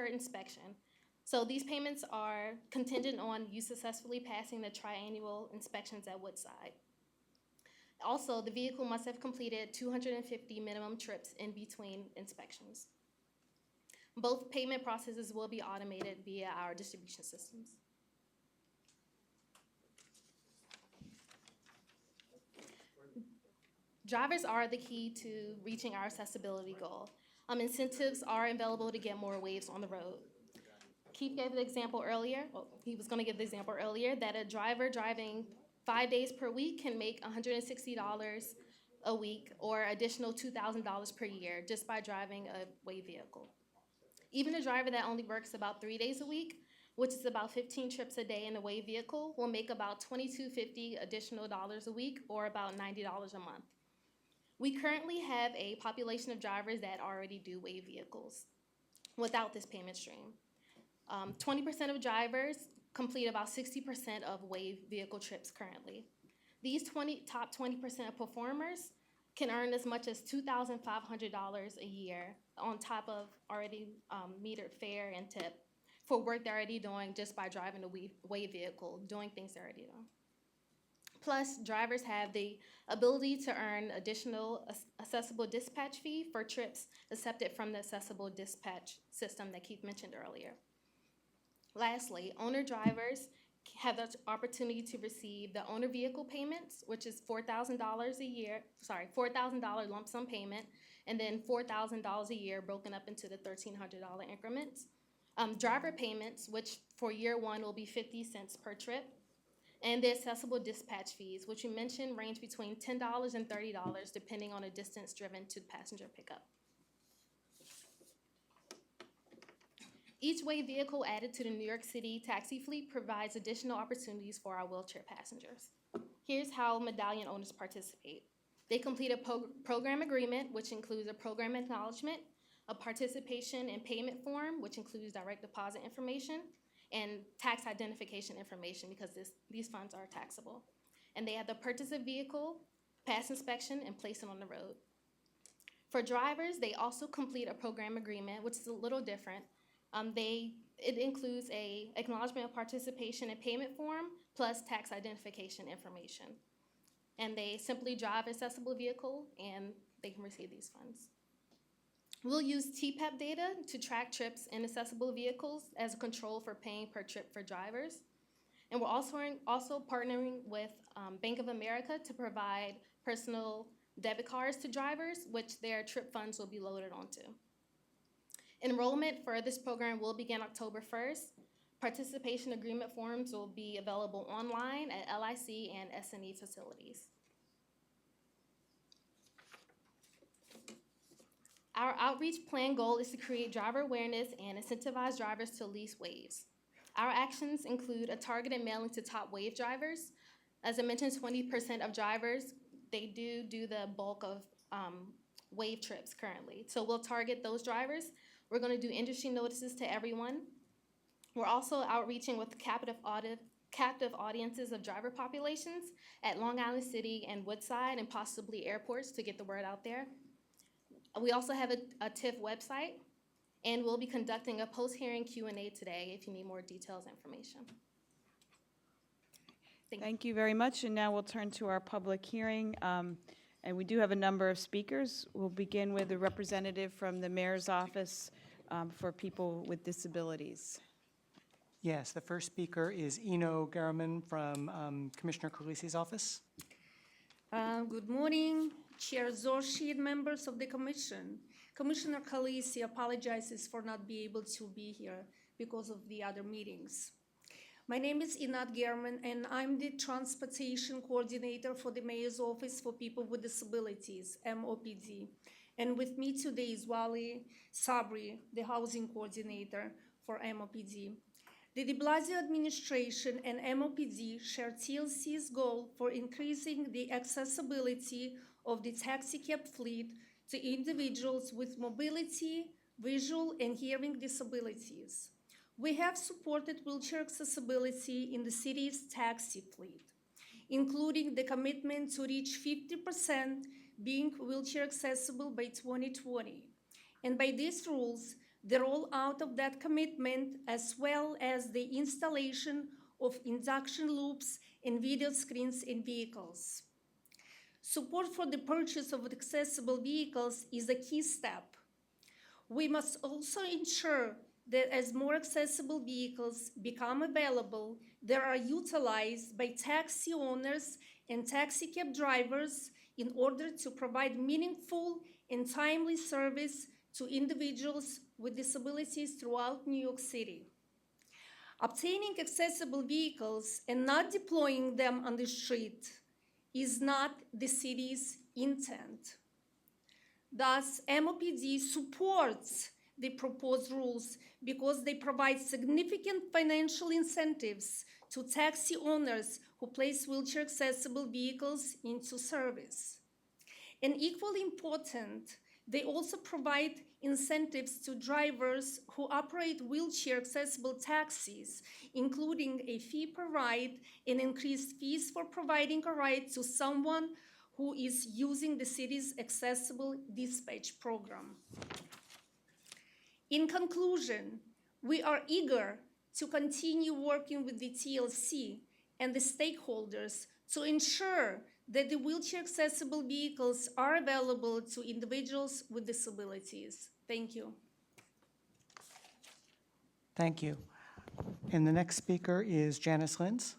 Speaker 10: inspection. So these payments are contingent on you successfully passing the triannual inspections at Woodside. Also, the vehicle must have completed 250 minimum trips in between inspections. Both payment processes will be automated via our distribution systems. Drivers are the key to reaching our accessibility goal. Incentives are available to get more waves on the road. Keith gave the example earlier, well, he was going to give the example earlier, that a driver driving 5 days per week can make $160 a week or additional $2,000 per year just by driving a wave vehicle. Even a driver that only works about 3 days a week, which is about 15 trips a day in a wave vehicle, will make about $2,250 additional dollars a week or about $90 a month. We currently have a population of drivers that already do wave vehicles without this payment stream. 20% of drivers complete about 60% of wave vehicle trips currently. These top 20% of performers can earn as much as $2,500 a year on top of already metered fare and tip for work they're already doing just by driving a wave vehicle, doing things they're already doing. Plus, drivers have the ability to earn additional accessible dispatch fee for trips accepted from the accessible dispatch system that Keith mentioned earlier. Lastly, owner drivers have the opportunity to receive the owner vehicle payments, which is $4,000 a year, $4,000 lump sum payment, and then $4,000 a year broken up into the $1,300 increments. Driver payments, which for year one will be 50 cents per trip, and the accessible dispatch fees, which we mentioned range between $10 and $30 depending on the distance driven to passenger pickup. Each wave vehicle added to the New York City taxi fleet provides additional opportunities for our wheelchair passengers. Here's how medallion owners participate. They complete a program agreement, which includes a program acknowledgement, a participation and payment form, which includes direct deposit information, and tax identification information because these funds are taxable. And they have to purchase a vehicle, pass inspection, and place it on the road. For drivers, they also complete a program agreement, which is a little different. It includes a acknowledgement of participation and payment form plus tax identification information. And they simply drive an accessible vehicle and they can receive these funds. We'll use TPEP data to track trips in accessible vehicles as a control for paying per trip for drivers. And we're also partnering with Bank of America to provide personal debit cards to drivers, which their trip funds will be loaded onto. Enrollment for this program will begin October 1st. Participation agreement forms will be available online at LIC and S&E facilities. Our outreach plan goal is to create driver awareness and incentivize drivers to lease waves. Our actions include a targeted mailing to top wave drivers. As I mentioned, 20% of drivers, they do the bulk of wave trips currently. So we'll target those drivers. We're going to do industry notices to everyone. We're also outreaching with captive audiences of driver populations at Long Island City and Woodside and possibly airports to get the word out there. We also have a TIF website, and we'll be conducting a post-hearing Q&A today if you need more details and information.
Speaker 2: Thank you very much, and now we'll turn to our public hearing. And we do have a number of speakers. We'll begin with a representative from the Mayor's Office for People with Disabilities.
Speaker 1: Yes, the first speaker is Eno Garaman from Commissioner Carlisi's office.
Speaker 11: Good morning, Chair Zorshi and members of the Commission. Commissioner Carlisi apologizes for not being able to be here because of the other meetings. My name is Inat German, and I'm the Transportation Coordinator for the Mayor's Office for People with Disabilities, MOPD. And with me today is Wally Sabri, the Housing Coordinator for MOPD. The de Blasio administration and MOPD share TLC's goal for increasing the accessibility of the taxi cab fleet to individuals with mobility, visual, and hearing disabilities. We have supported wheelchair accessibility in the city's taxi fleet, including the commitment to reach 50% being wheelchair accessible by 2020. And by these rules, the rollout of that commitment, as well as the installation of induction loops and video screens in vehicles. Support for the purchase of accessible vehicles is a key step. We must also ensure that as more accessible vehicles become available, they are utilized by taxi owners and taxi cab drivers in order to provide meaningful and timely service to individuals with disabilities throughout New York City. Obtaining accessible vehicles and not deploying them on the street is not the city's intent. Thus, MOPD supports the proposed rules because they provide significant financial incentives to taxi owners who place wheelchair accessible vehicles into service. And equally important, they also provide incentives to drivers who operate wheelchair accessible taxis, including a fee per ride and increased fees for providing a ride to someone who is using the city's accessible dispatch program. In conclusion, we are eager to continue working with the TLC and the stakeholders to ensure that the wheelchair accessible vehicles are available to individuals with disabilities. Thank you.
Speaker 1: Thank you. And the next speaker is Janice Lins.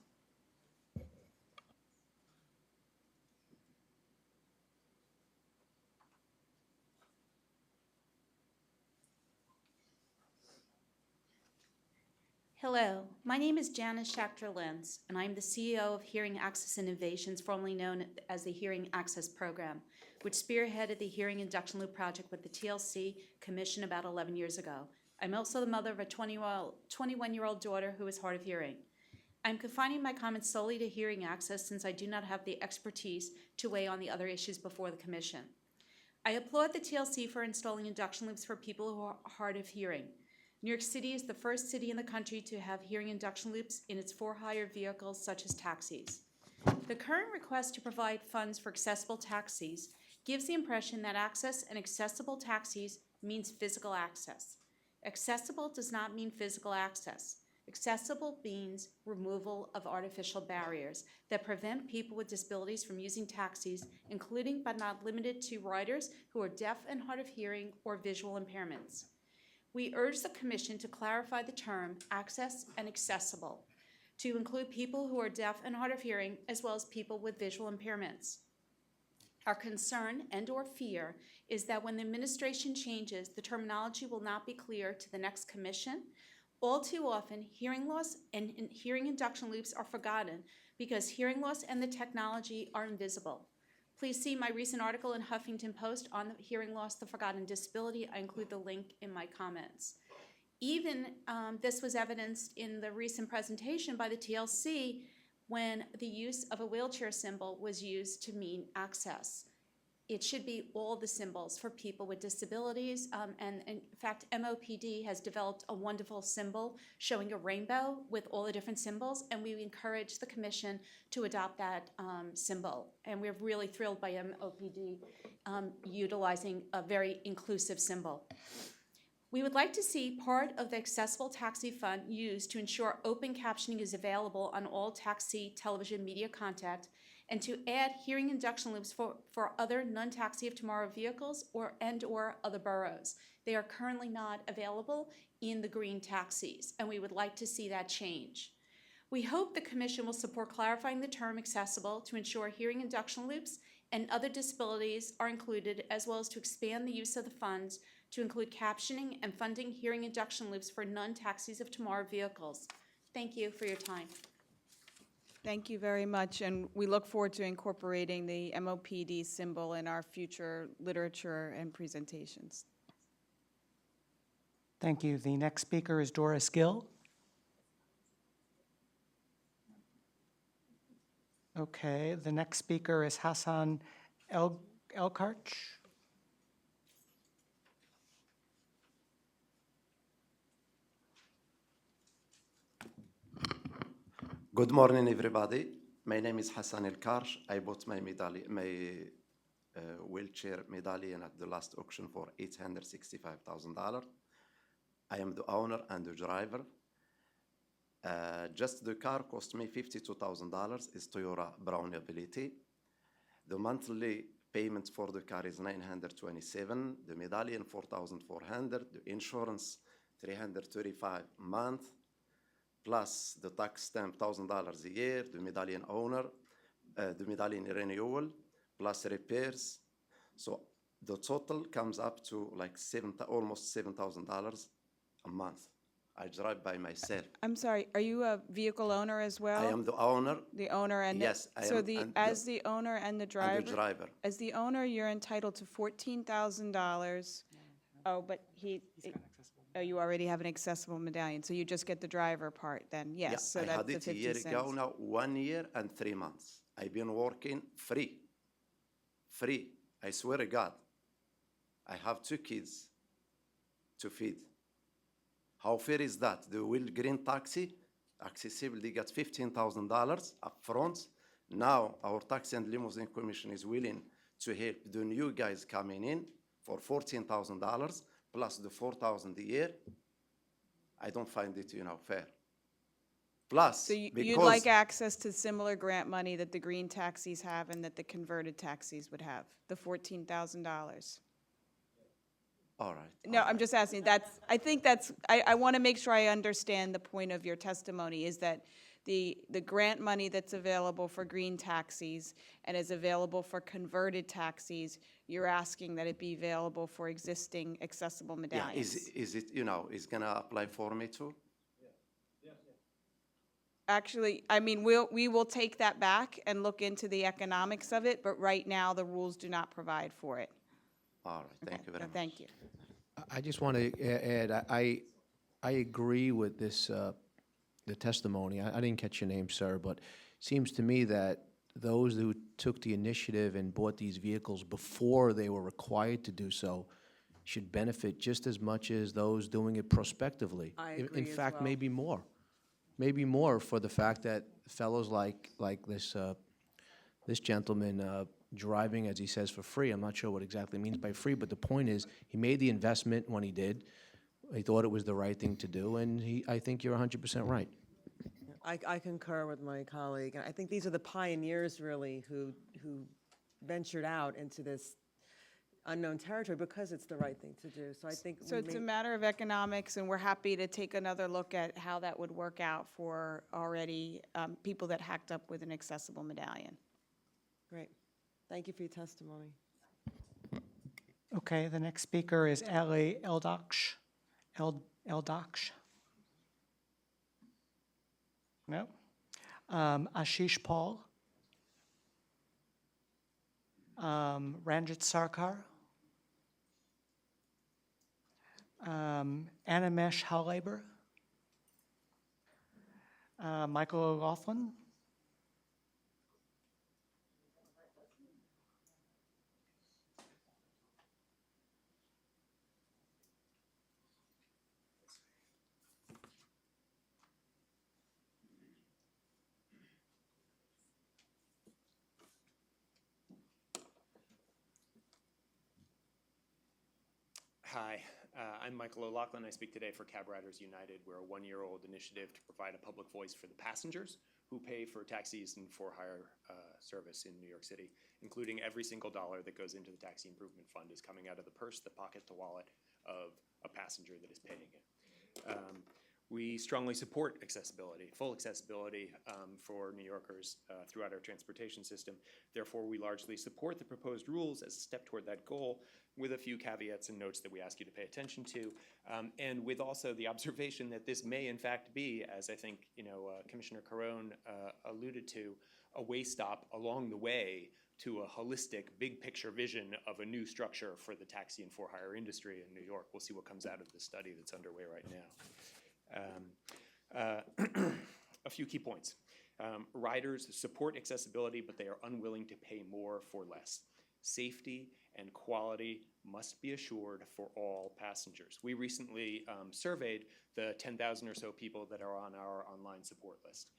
Speaker 12: Hello, my name is Janice Schachter-Lenz, and I'm the CEO of Hearing Access Innovations, formerly known as the Hearing Access Program, which spearheaded the Hearing Induction Loop project with the TLC Commission about 11 years ago. I'm also the mother of a 21-year-old daughter who is hard of hearing. I'm confining my comments solely to hearing access since I do not have the expertise to weigh on the other issues before the Commission. I applaud the TLC for installing induction loops for people who are hard of hearing. New York City is the first city in the country to have hearing induction loops in its for-hire vehicles such as taxis. The current request to provide funds for accessible taxis gives the impression that access and accessible taxis means physical access. Accessible does not mean physical access. Accessible means removal of artificial barriers that prevent people with disabilities from using taxis, including but not limited to riders who are deaf and hard of hearing or visual impairments. We urge the Commission to clarify the term access and accessible to include people who are deaf and hard of hearing, as well as people with visual impairments. Our concern and/or fear is that when the administration changes, the terminology will not be clear to the next Commission. All too often, hearing loss and hearing induction loops are forgotten because hearing loss and the technology are invisible. Please see my recent article in Huffington Post on the hearing loss, the forgotten disability. I include the link in my comments. Even this was evidenced in the recent presentation by the TLC when the use of a wheelchair symbol was used to mean access. It should be all the symbols for people with disabilities. And in fact, MOPD has developed a wonderful symbol showing a rainbow with all the different symbols, and we encourage the Commission to adopt that symbol. And we're really thrilled by MOPD utilizing a very inclusive symbol. We would like to see part of the Accessible Taxi Fund used to ensure open captioning is available on all taxi television media content and to add hearing induction loops for other non-taxi of tomorrow vehicles or other boroughs. They are currently not available in the green taxis, and we would like to see that change. We hope the Commission will support clarifying the term accessible to ensure hearing induction loops and other disabilities are included, as well as to expand the use of the funds to include captioning and funding hearing induction loops for non-taxis of tomorrow vehicles. Thank you for your time.
Speaker 2: Thank you very much, and we look forward to incorporating the MOPD symbol in our future literature and presentations.
Speaker 1: Thank you. The next speaker is Doris Gill. Okay, the next speaker is Hassan Elkarch.
Speaker 13: Good morning, everybody. My name is Hassan El-Karsh. I bought my wheelchair medallion at the last auction for $865,000. I am the owner and the driver. Just the car cost me $52,000. It's Toyota Brown Ability. The monthly payment for the car is $927. The medallion $4,400. The insurance $335 a month. Plus the tax stamp $1,000 a year, the medallion owner, the medallion renewal, plus repairs. So the total comes up to like almost $7,000 a month. I drive by myself.
Speaker 2: I'm sorry, are you a vehicle owner as well?
Speaker 13: I am the owner.
Speaker 2: The owner and
Speaker 13: Yes, I am.
Speaker 2: As the owner and the driver?
Speaker 13: And the driver.
Speaker 2: As the owner, you're entitled to $14,000. Oh, but oh, you already have an accessible medallion, so you just get the driver part then, yes,
Speaker 13: Yeah,
Speaker 2: so
Speaker 13: I
Speaker 2: that's
Speaker 13: had
Speaker 2: the
Speaker 13: it
Speaker 2: 50
Speaker 13: a year
Speaker 2: cents.
Speaker 13: ago now, 1 year and 3 months. I've been working free. Free, I swear to God. I have 2 kids to feed. How fair is that? The wheel green taxi, accessible, they got $15,000 up front. Now our Taxi and Limousine Commission is willing to help the new guys coming in for $14,000 plus the $4,000 a year. I don't find it, fair. Plus,
Speaker 2: So you'd
Speaker 13: because
Speaker 2: like access to similar grant money that the green taxis have and that the converted taxis would have, the $14,000?
Speaker 13: all right.
Speaker 2: No, I'm just asking, I want to make sure I understand the point of your testimony, is that the grant money that's available for green taxis and is available for converted taxis, you're asking that it be available for existing accessible
Speaker 13: Yeah,
Speaker 2: medallions?
Speaker 13: is it, is gonna apply for me too?
Speaker 2: Actually, I mean, we will take that back and look into the economics of it, but right now, the rules do not provide for it.
Speaker 13: All right, thank you very much.
Speaker 2: Thank you.
Speaker 9: I just want to add, I agree with this, the testimony. I didn't catch your name, sir, but it seems to me that those who took the initiative and bought these vehicles before they were required to do so should benefit just as much as those doing it prospectively.
Speaker 8: I
Speaker 9: In
Speaker 8: agree as
Speaker 9: fact,
Speaker 8: well.
Speaker 9: maybe more. Maybe more for the fact that fellows like this gentleman driving, as he says, for free. I'm not sure what exactly means by free, but the point is, he made the investment when he did. He thought it was the right thing to do, and I think you're 100% right.
Speaker 8: I concur with my colleague. I think these are the pioneers, really, who ventured out into this unknown territory because it's the right thing to do. So I think
Speaker 2: So it's a matter of economics, and we're happy to take another look at how that would work out for already people that hacked up with an accessible medallion.
Speaker 8: Great. Thank you for your testimony.
Speaker 1: Okay, the next speaker is Ali Eldaksh. Eldaksh? No? Ashish Paul? Ranjit Sarkar? Animesh Halaber? Michael O'Laughlin?
Speaker 6: Hi, I'm Michael O'Loughlin. I speak today for Cab Riders United. We're a one-year-old initiative to provide a public voice for the passengers who
Speaker 14: who pay for taxis and for-hire service in New York City, including every single dollar that goes into the Taxi Improvement Fund is coming out of the purse, the pocket, the wallet of a passenger that is paying it. We strongly support accessibility, full accessibility for New Yorkers throughout our transportation system. Therefore, we largely support the proposed rules as a step toward that goal, with a few caveats and notes that we ask you to pay attention to, and with also the observation that this may in fact be, as I think Commissioner Carone alluded to, a way stop along the way to a holistic, big picture vision of a new structure for the taxi and for-hire industry in New York. We'll see what comes out of the study that's underway right now. A few key points. Riders support accessibility, but they are unwilling to pay more for less. Safety and quality must be assured for all passengers. We recently surveyed the 10,000 or so people that are on our online support list.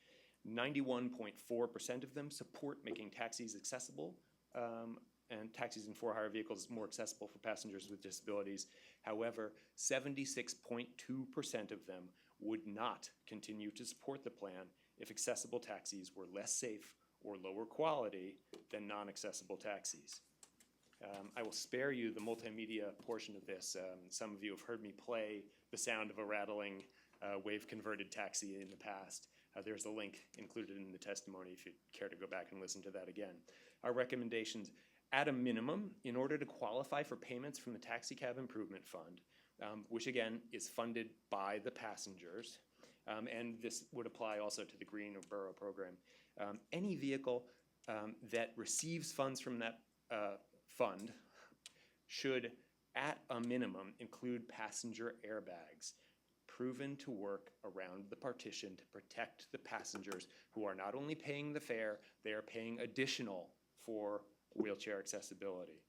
Speaker 14: 91.4% of them support making taxis accessible and taxis and for-hire vehicles more accessible for passengers with disabilities. However, 76.2% of them would not continue to support the plan if accessible taxis were less safe or lower quality than non-accessible taxis. I will spare you the multimedia portion of this. Some of you have heard me play the sound of a rattling wave-converted taxi in the past. There's a link included in the testimony if you'd care to go back and listen to that again. Our recommendations, at a minimum, in order to qualify for payments from the Taxi Cab Improvement Fund, which again is funded by the passengers, and this would apply also to the Green or Borough program, any vehicle that receives funds from that fund should, at a minimum, include passenger airbags proven to work around the partition to protect the passengers who are not only paying the fare, they are paying additional for wheelchair accessibility.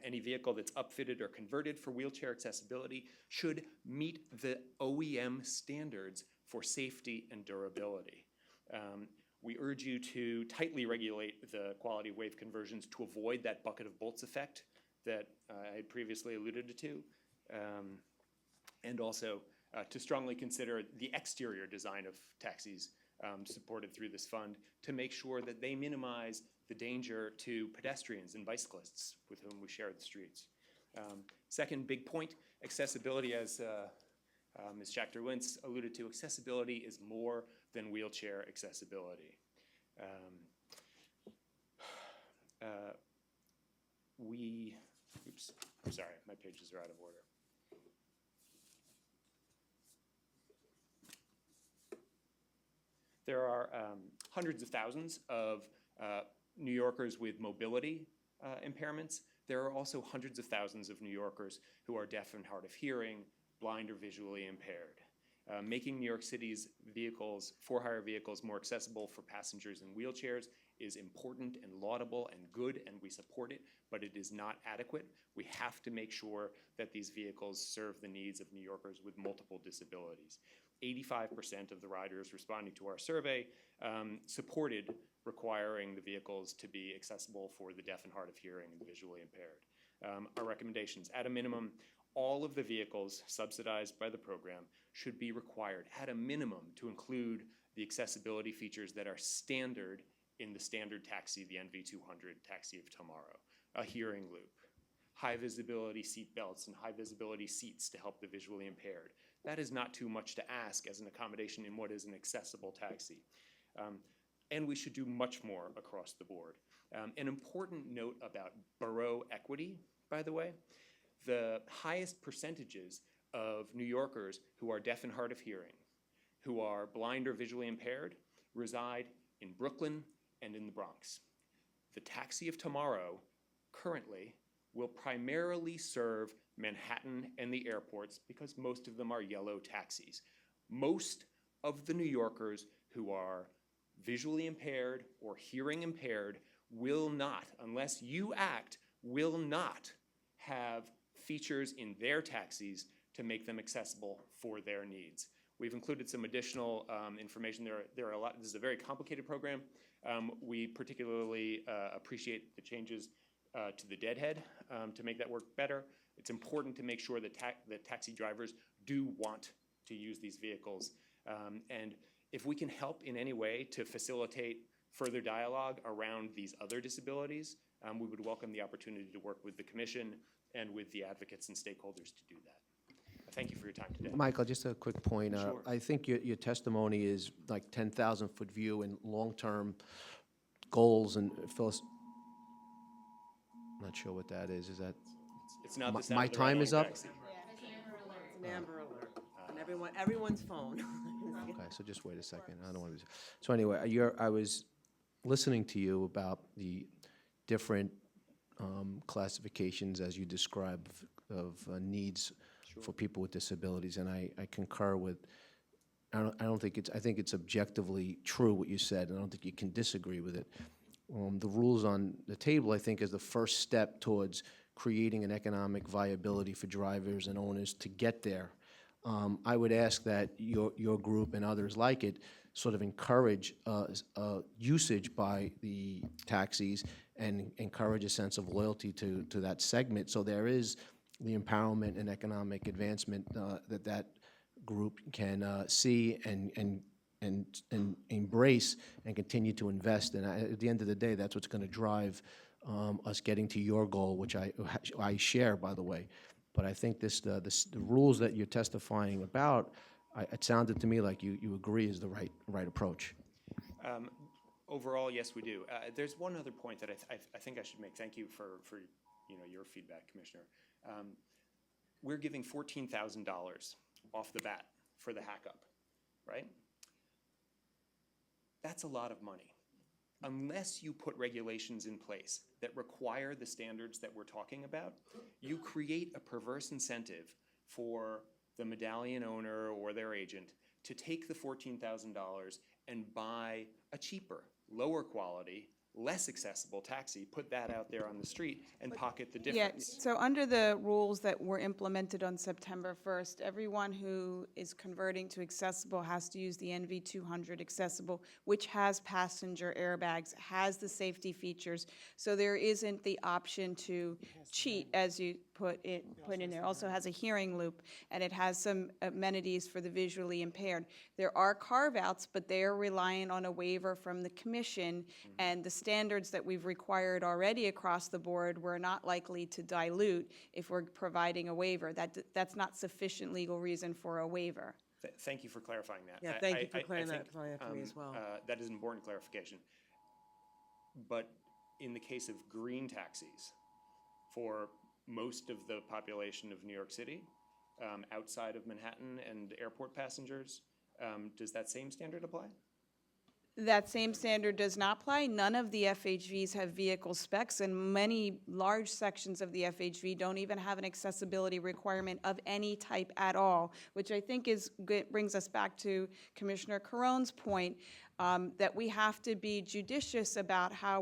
Speaker 14: Any vehicle that's upfitted or converted for wheelchair accessibility should meet the OEM standards for safety and durability. We urge you to tightly regulate the quality of wave conversions to avoid that bucket of bolts effect that I had previously alluded to, and also to strongly consider the exterior design of taxis supported through this fund to make sure that they minimize the danger to pedestrians and bicyclists with whom we share the streets. Second big point, accessibility, as Ms. Schachter-Wentz alluded to, accessibility is more than wheelchair accessibility. Oops, I'm sorry, my pages are out of order. There are hundreds of thousands of New Yorkers with mobility impairments. There are also hundreds of thousands of New Yorkers who are deaf and hard of hearing, blind or visually impaired. Making New York City's vehicles, for-hire vehicles, more accessible for passengers in wheelchairs is important and laudable and good, and we support it, but it is not adequate. We have to make sure that these vehicles serve the needs of New Yorkers with multiple disabilities. 85% of the riders responding to our survey supported requiring the vehicles to be accessible for the deaf and hard of hearing and the visually impaired. Our recommendations, at a minimum, all of the vehicles subsidized by the program should be required, at a minimum, to include the accessibility features that are standard in the standard taxi, the NV200 Taxi of Tomorrow. A hearing loop, high visibility seat belts, and high visibility seats to help the visually impaired. That is not too much to ask as an accommodation in what is an accessible taxi. And we should do much more across the board. An important note about borough equity, by the way, the highest percentages of New Yorkers who are deaf and hard of hearing, who are blind or visually impaired, reside in Brooklyn and in the Bronx. The Taxi of Tomorrow currently will primarily serve Manhattan and the airports because most of them are yellow taxis. Most of the New Yorkers who are visually impaired or hearing impaired will not, unless you act, will not have features in their taxis to make them accessible for their needs. We've included some additional information. There are a lot. This is a very complicated program. We particularly appreciate the changes to the deadhead to make that work better. It's important to make sure that taxi drivers do want to use these vehicles. And If we can help in any way to facilitate further dialogue around these other disabilities, we would welcome the opportunity to work with the commission and with the advocates and stakeholders to do that. Thank you for your time today.
Speaker 9: Michael, just a quick point.
Speaker 14: Sure.
Speaker 9: I think your testimony is like 10,000-foot view and long-term goals and Phyllis. I'm not sure what that is. Is that?
Speaker 14: It's not the sound
Speaker 9: My
Speaker 14: of the
Speaker 9: time is
Speaker 14: rattling
Speaker 9: up?
Speaker 14: backseat.
Speaker 8: It's an Amber Alert on everyone's phone.
Speaker 9: Okay, so just wait a second. I don't want to. So anyway, I was listening to you about the different classifications as you describe of needs for people with disabilities, and I concur with. I think it's objectively true what you said, and I don't think you can disagree with it. The rules on the table, I think, is the first step towards creating an economic viability for drivers and owners to get there. I would ask that your group and others like it sort of encourage usage by the taxis and encourage a sense of loyalty to that segment. So there is the empowerment and economic advancement that group can see and embrace and continue to invest in. At the end of the day, that's what's going to drive us getting to your goal, which I share, by the way. But I think the rules that you're testifying about, it sounded to me like you agree is the right approach.
Speaker 14: Overall, yes, we do. There's one other point that I think I should make. Thank you for your feedback, Commissioner. We're giving $14,000 off the bat for the hack-up, right? That's a lot of money. Unless you put regulations in place that require the standards that we're talking about, you create a perverse incentive for the medallion owner or their agent to take the $14,000 and buy a cheaper, lower quality, less accessible taxi, put that out there on the street, and pocket the difference.
Speaker 2: Yeah, so under the rules that were implemented on September 1st, everyone who is converting to accessible has to use the NV200 accessible, which has passenger airbags, has the safety features, so there isn't the option to cheat, as you put in there. Also has a hearing loop, and it has some amenities for the visually impaired. There are carve-outs, but they are reliant on a waiver from the commission, and the standards that we've required already across the board, we're not likely to dilute if we're providing a waiver. That's not sufficient legal reason for a waiver.
Speaker 14: Thank you for clarifying that.
Speaker 8: Yeah, thank you for
Speaker 14: I
Speaker 8: clearing
Speaker 14: think,
Speaker 8: that for me as well.
Speaker 14: That is an important clarification. But in the case of green taxis, for most of the population of New York City, outside of Manhattan and airport passengers, does that same standard apply?
Speaker 2: That same standard does not apply. None of the FHVs have vehicle specs, and many large sections of the FHV don't even have an accessibility requirement of any type at all, which I think brings us back to Commissioner Caron's point, that we have to be judicious about how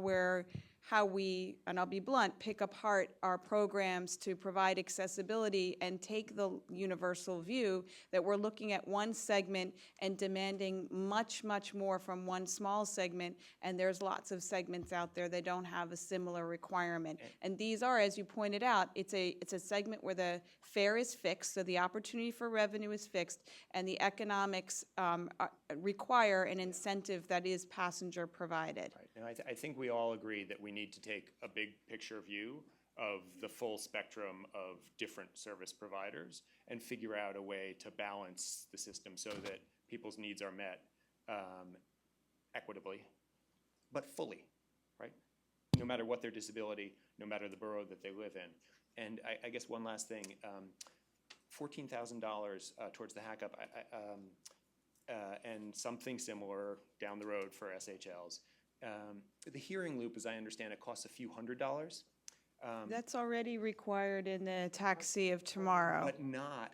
Speaker 2: we, and I'll be blunt, pick apart our programs to provide accessibility and take the universal view that we're looking at one segment and demanding much, much more from one small segment, and there's lots of segments out there that don't have a similar requirement. And these are, as you pointed out, it's a segment where the fare is fixed, so the opportunity for revenue is fixed, and the economics require an incentive that is passenger provided.
Speaker 14: Right. And I think we all agree that we need to take a big picture view of the full spectrum of different service providers and figure out a way to balance the system so that people's needs are met equitably, but fully, right? No matter what their disability, no matter the borough that they live in. And I guess one last thing, $14,000 towards the hack-up, and something similar down the road for SHLs. The hearing loop, as I understand it, costs a few $100s.
Speaker 2: That's already required in the taxi of tomorrow.
Speaker 14: But not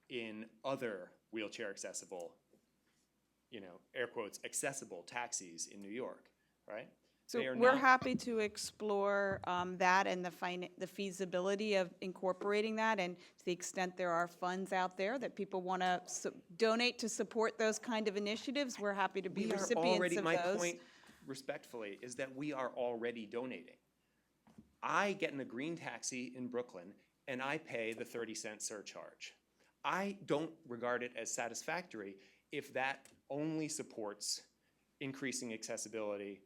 Speaker 14: in other wheelchair accessible, air quotes, accessible taxis in New York, right?
Speaker 2: So we're happy to explore that and the feasibility of incorporating that, and to the extent there are funds out there that people want to donate to support those kind of initiatives, we're happy to be recipients of
Speaker 14: my
Speaker 2: those.
Speaker 14: point, respectfully, is that we are already donating. I get in a green taxi in Brooklyn, and I pay the 30-cent surcharge. I don't regard it as satisfactory if that only supports increasing accessibility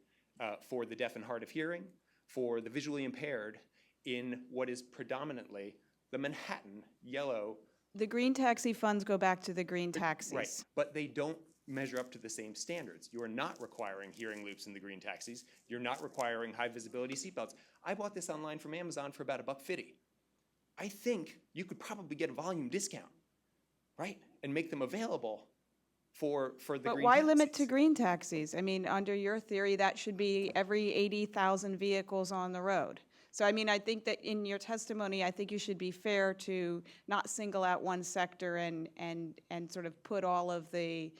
Speaker 14: for the deaf and hard of hearing, for the visually impaired in what is predominantly the Manhattan yellow.
Speaker 2: The green taxi funds go back to the green taxis.
Speaker 14: Right, but they don't measure up to the same standards. You are not requiring hearing loops in the green taxis. You're not requiring high visibility seatbelts. I bought this online from Amazon for about $1.50. I think you could probably get a volume discount, right? And make them available for the
Speaker 2: But
Speaker 14: green
Speaker 2: why
Speaker 14: taxis.
Speaker 2: limit to green taxis? I mean, under your theory, that should be every 80,000 vehicles on the road. So I mean, I think that in your testimony, I think you should be fair to not single out one sector and sort of put all of the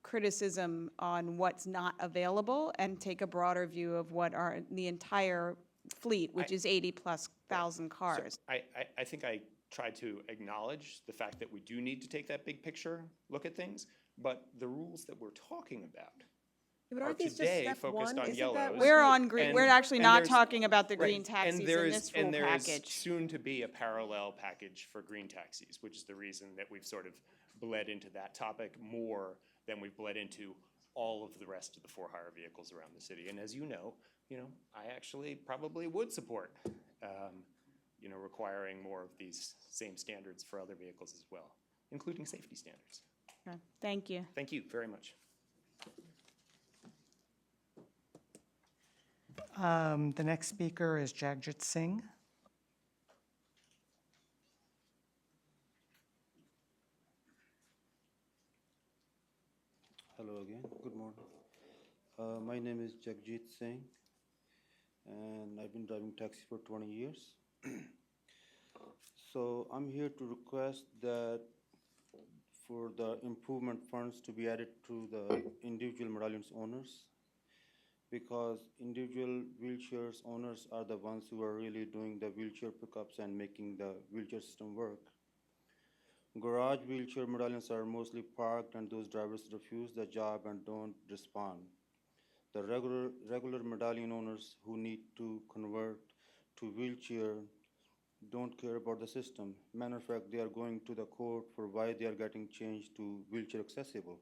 Speaker 2: criticism on what's not available and take a broader view of what are the entire fleet, which is 80+ thousand cars.
Speaker 14: So I think I tried to acknowledge the fact that we do need to take that big picture look at things, but the rules that we're talking about
Speaker 8: But
Speaker 14: are
Speaker 8: aren't these just
Speaker 14: today
Speaker 8: step
Speaker 14: focused
Speaker 8: one?
Speaker 14: on
Speaker 8: Isn't
Speaker 14: yellows.
Speaker 8: that what
Speaker 2: We're on green,
Speaker 14: and-
Speaker 2: we're actually
Speaker 14: and
Speaker 2: not
Speaker 14: there's-
Speaker 2: talking about the
Speaker 14: right,
Speaker 2: green taxis in
Speaker 14: there is-
Speaker 2: this rule
Speaker 14: And there is
Speaker 2: package.
Speaker 14: soon to be a parallel package for green taxis, which is the reason that we've sort of bled into that topic more than we've bled into all of the rest of the for-hire vehicles around the city. And as you know, I actually probably would support, requiring more of these same standards for other vehicles as well, including safety standards.
Speaker 2: Okay, thank you.
Speaker 14: Thank you very much.
Speaker 1: The next speaker is Jagjit Singh.
Speaker 5: Hello again, good morning. My name is Jagjit Singh, and I've been driving taxi for 20 years. So I'm here to request that for the improvement funds to be added to the individual medallions owners, because individual wheelchairs owners are the ones who are really doing the wheelchair pickups and making the wheelchair system work. Garage wheelchair medallions are mostly parked, and those drivers refuse the job and don't respond. The regular medallion owners who need to convert to wheelchair don't care about the system. Matter of fact, they are going to the court for why they are getting changed to wheelchair accessible.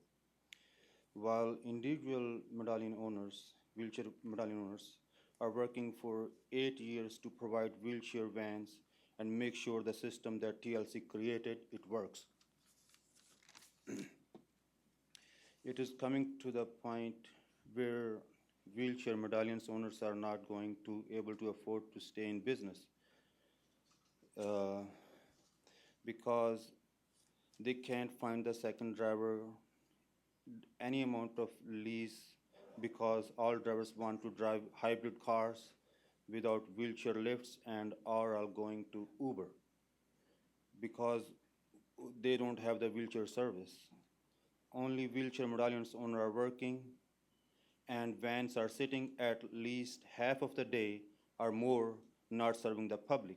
Speaker 5: While individual medallion owners, wheelchair medallion owners, are working for 8 years to provide wheelchair vans and make sure the system that TLC created, it works. It is coming to the point where wheelchair medallions owners are not going to able to afford to stay in business because they can't find the second driver, any amount of lease, because all drivers want to drive hybrid cars without wheelchair lifts and are all going to Uber because they don't have the wheelchair service. Only wheelchair medallions owners are working, and vans are sitting at least half of the day or more not serving the public.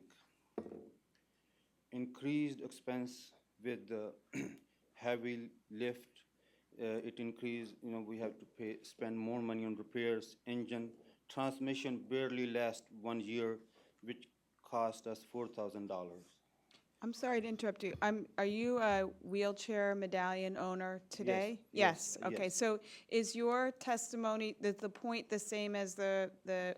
Speaker 5: Increased expense with the heavy lift, it increased, we have to spend more money on repairs, engine, transmission barely lasts 1 year, which cost us $4,000.
Speaker 2: I'm sorry to interrupt you. Are you a wheelchair medallion owner today?
Speaker 5: yes,
Speaker 2: Okay,
Speaker 5: yes.
Speaker 2: so is your testimony, the point the same as the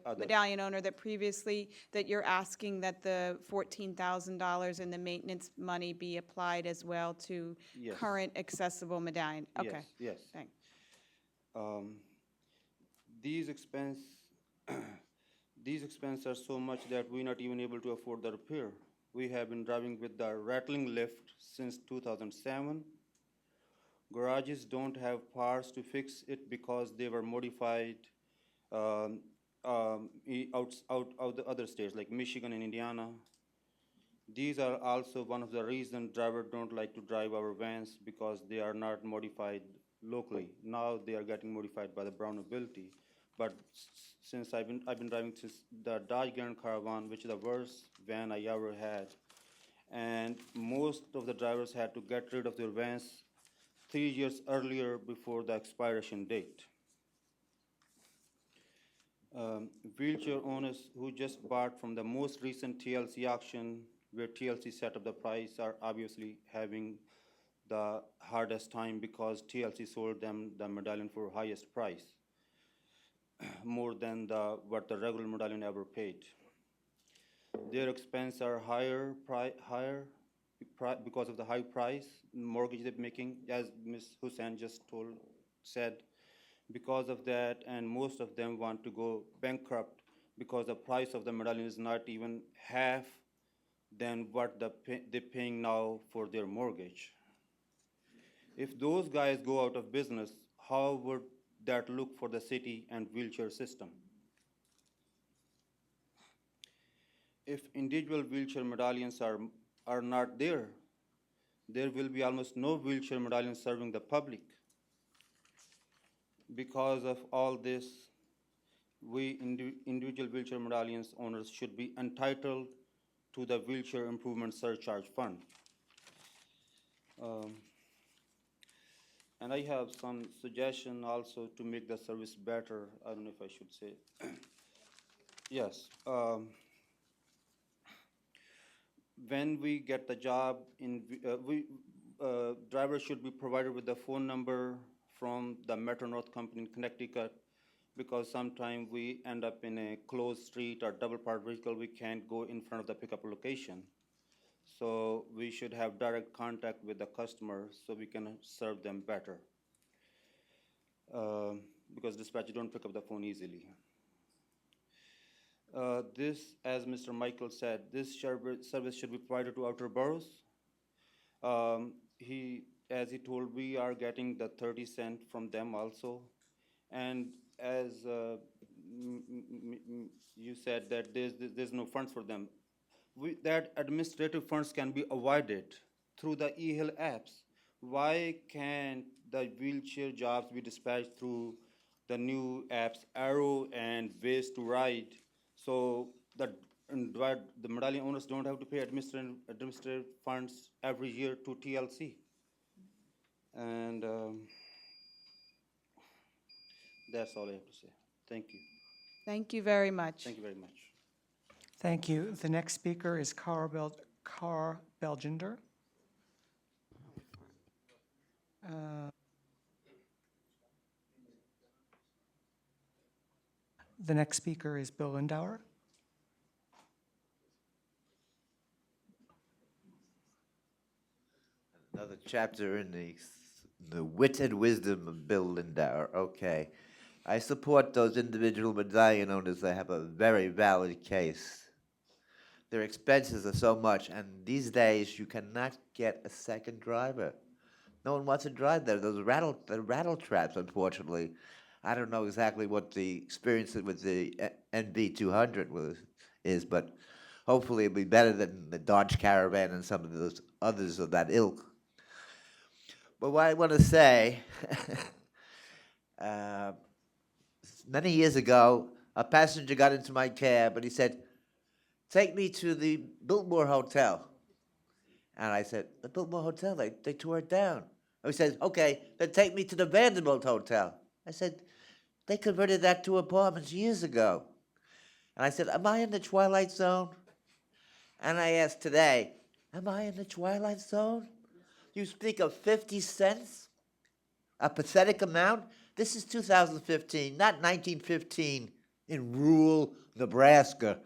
Speaker 5: Other.
Speaker 2: medallion owner that previously, that you're asking that the $14,000 in the maintenance money be applied as well to
Speaker 5: Yes.
Speaker 2: current accessible medallion? Okay,
Speaker 5: Yes.
Speaker 2: thanks.
Speaker 5: These expenses are so much that we're not even able to afford the repair. We have been driving with the rattling lift since 2007. Garages don't have parts to fix it because they were modified out the other states like Michigan and Indiana. These are also one of the reasons drivers don't like to drive our vans, because they are not modified locally. Now they are getting modified by the Brown Ability. But since I've been driving since the Dodge Grand Caravan, which is the worst van I ever had, and most of the drivers had to get rid of their vans 3 years earlier before the expiration date. Wheelchair owners who just bought from the most recent TLC auction, where TLC set up the price, are obviously having the hardest time because TLC sold them the medallion for highest price, more than what the regular medallion ever paid. Their expenses are higher because of the high price mortgage they're making, as Ms. Hussain just said. Because of that, and most of them want to go bankrupt because the price of the medallion is not even half than what they're paying now for their mortgage. If those guys go out of business, how would that look for the city and wheelchair system? If individual wheelchair medallions are not there, there will be almost no wheelchair medallions serving the public. Because of all this, we individual wheelchair medallions owners should be entitled to the wheelchair improvement surcharge fund. And I have some suggestion also to make the service better. I don't know if I should say. Yes. When we get the job, drivers should be provided with the phone number from the Metro North Company in Connecticut, because sometimes we end up in a closed street or double parked vehicle, we can't go in front of the pickup location. So we should have direct contact with the customer so we can serve them better. Because dispatchers don't pick up the phone easily. This, as Mr. Michael said, this service should be provided to outer boroughs. As he told, we are getting the 30 cents from them also. And as you said that there's no funds for them. That administrative funds can be avoided through the e-hail apps. Why can't the wheelchair jobs be dispatched through the new apps, Arrow and Ways to Ride, so that the medallion owners don't have to pay administrative funds every year to TLC? And that's all I have to say. Thank you.
Speaker 2: Thank you very much.
Speaker 5: Thank you very much.
Speaker 1: Thank you. The next speaker is Carl Belgender. The next speaker is Bill Lindauer.
Speaker 3: Another chapter in the wit and wisdom of Bill Lindauer. Okay. I support those individual medallion owners that have a very valid case. Their expenses are so much, and these days you cannot get a second driver. No one wants to drive there. Those rattle traps, unfortunately. I don't know exactly what the experience with the NV200 is, but hopefully it'll be better than the Dodge Caravan and some of those others of that ilk. But what I want to say, many years ago, a passenger got into my cab and he said, "Take me to the Biltmore Hotel." And I said, "The Biltmore Hotel, they tore it down." And he said, "Okay, then take me to the Vanderbilt Hotel." I said, "They converted that to apartments years ago." And I said, "Am I in the Twilight Zone?" And I asked today, am I in the Twilight Zone? You speak of 50 cents? A pathetic amount? This is 2015, not 1915 in rural Nebraska.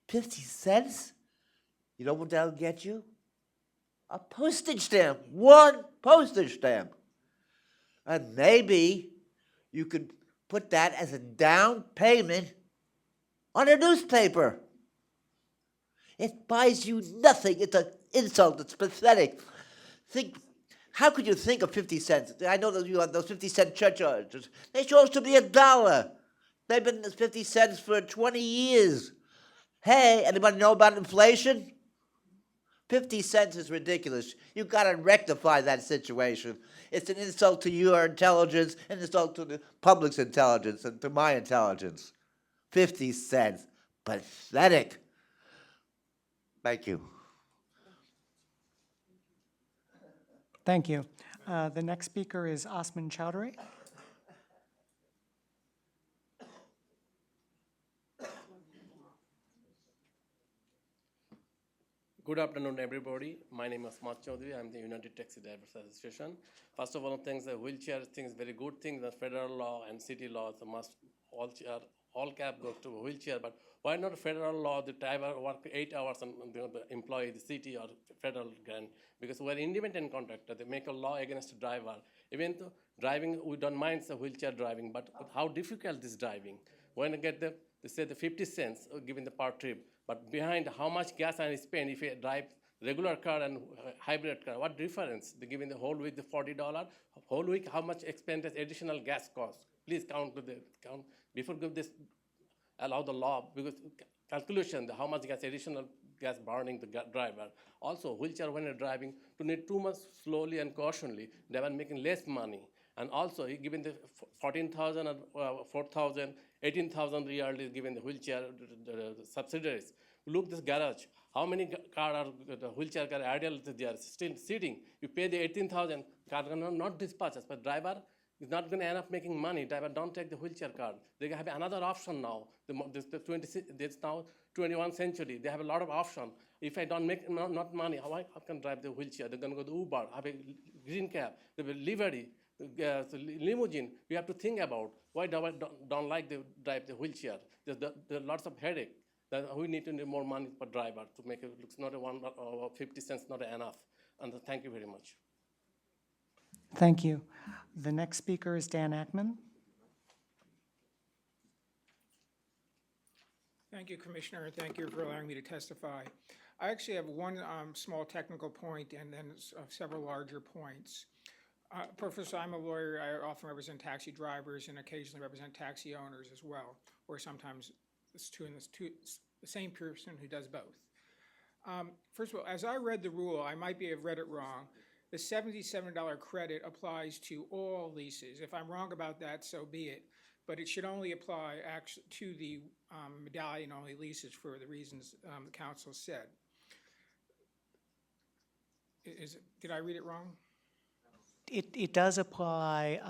Speaker 3: 50 cents? You know what that'll get you? A postage stamp. One postage stamp. And maybe you could put that as a down payment on a newspaper. It buys you nothing. It's an insult. It's pathetic. How could you think of 50 cents? I know that you have those 50-cent charges. They supposed to be $1. They've been 50 cents for 20 years. Hey, anybody know about inflation? 50 cents is ridiculous. You've got to rectify that situation. It's an insult to your intelligence, an insult to the public's intelligence, and to my intelligence. 50 cents. Pathetic. Thank you.
Speaker 1: Thank you. The next speaker is Osman Chowdhury.
Speaker 15: Good afternoon, everybody. My name is Mat Chaudhary. I'm the United Taxi Drivers Association. First of all, thanks the wheelchair thing is very good thing. The federal law and city laws must all cab goes to wheelchair. But why not federal law? The driver work 8 hours and the employee, the city or federal grant, because we're independent contractor. They make a law against the driver. Even though driving, we don't mind the wheelchair driving, but how difficult is driving? When I get they say the 50 cents given the per trip, but behind how much gas I spend if I drive regular car and hybrid car, what difference? They giving the whole week the $40, whole week how much expenses additional gas cost? Please count before give this, allow the law, because calculation, how much gas, additional gas burning the driver. Also, wheelchair when you're driving, to need too much slowly and cautionally, they were making less money. And also, he given the 14,000 and 4,000, 18,000 yearly given the wheelchair the subsidiaries. Look this garage. How many car are the wheelchair car ideal? They are still sitting. You pay the 18,000, car not dispatches, but driver is not going to end up making money. Driver don't take the wheelchair card. They have another option now. This now 21st century. They have a lot of option. If I don't make not money, how I can drive the wheelchair? They're going to go to Uber, have a green cab, the livery. Limousine, we have to think about why don't like to drive the wheelchair. There are lots of headache. That we need to need more money per driver to make it looks not a 1 or 50 cents not enough. And thank you very much.
Speaker 1: Thank you. The next speaker is Dan Ackman.
Speaker 16: Thank you, Commissioner, and thank you for allowing me to testify. I actually have one small technical point and then several larger points. Professor, I'm a lawyer. I often represent taxi drivers and occasionally represent taxi owners as well, or sometimes it's the same person who does both. First of all, as I read the rule, I might have read it wrong. The $77 credit applies to all leases. If I'm wrong about that, so be it. But it should only apply to the medallion-only leases for the reasons the council said. Did I read it wrong?
Speaker 1: It does apply,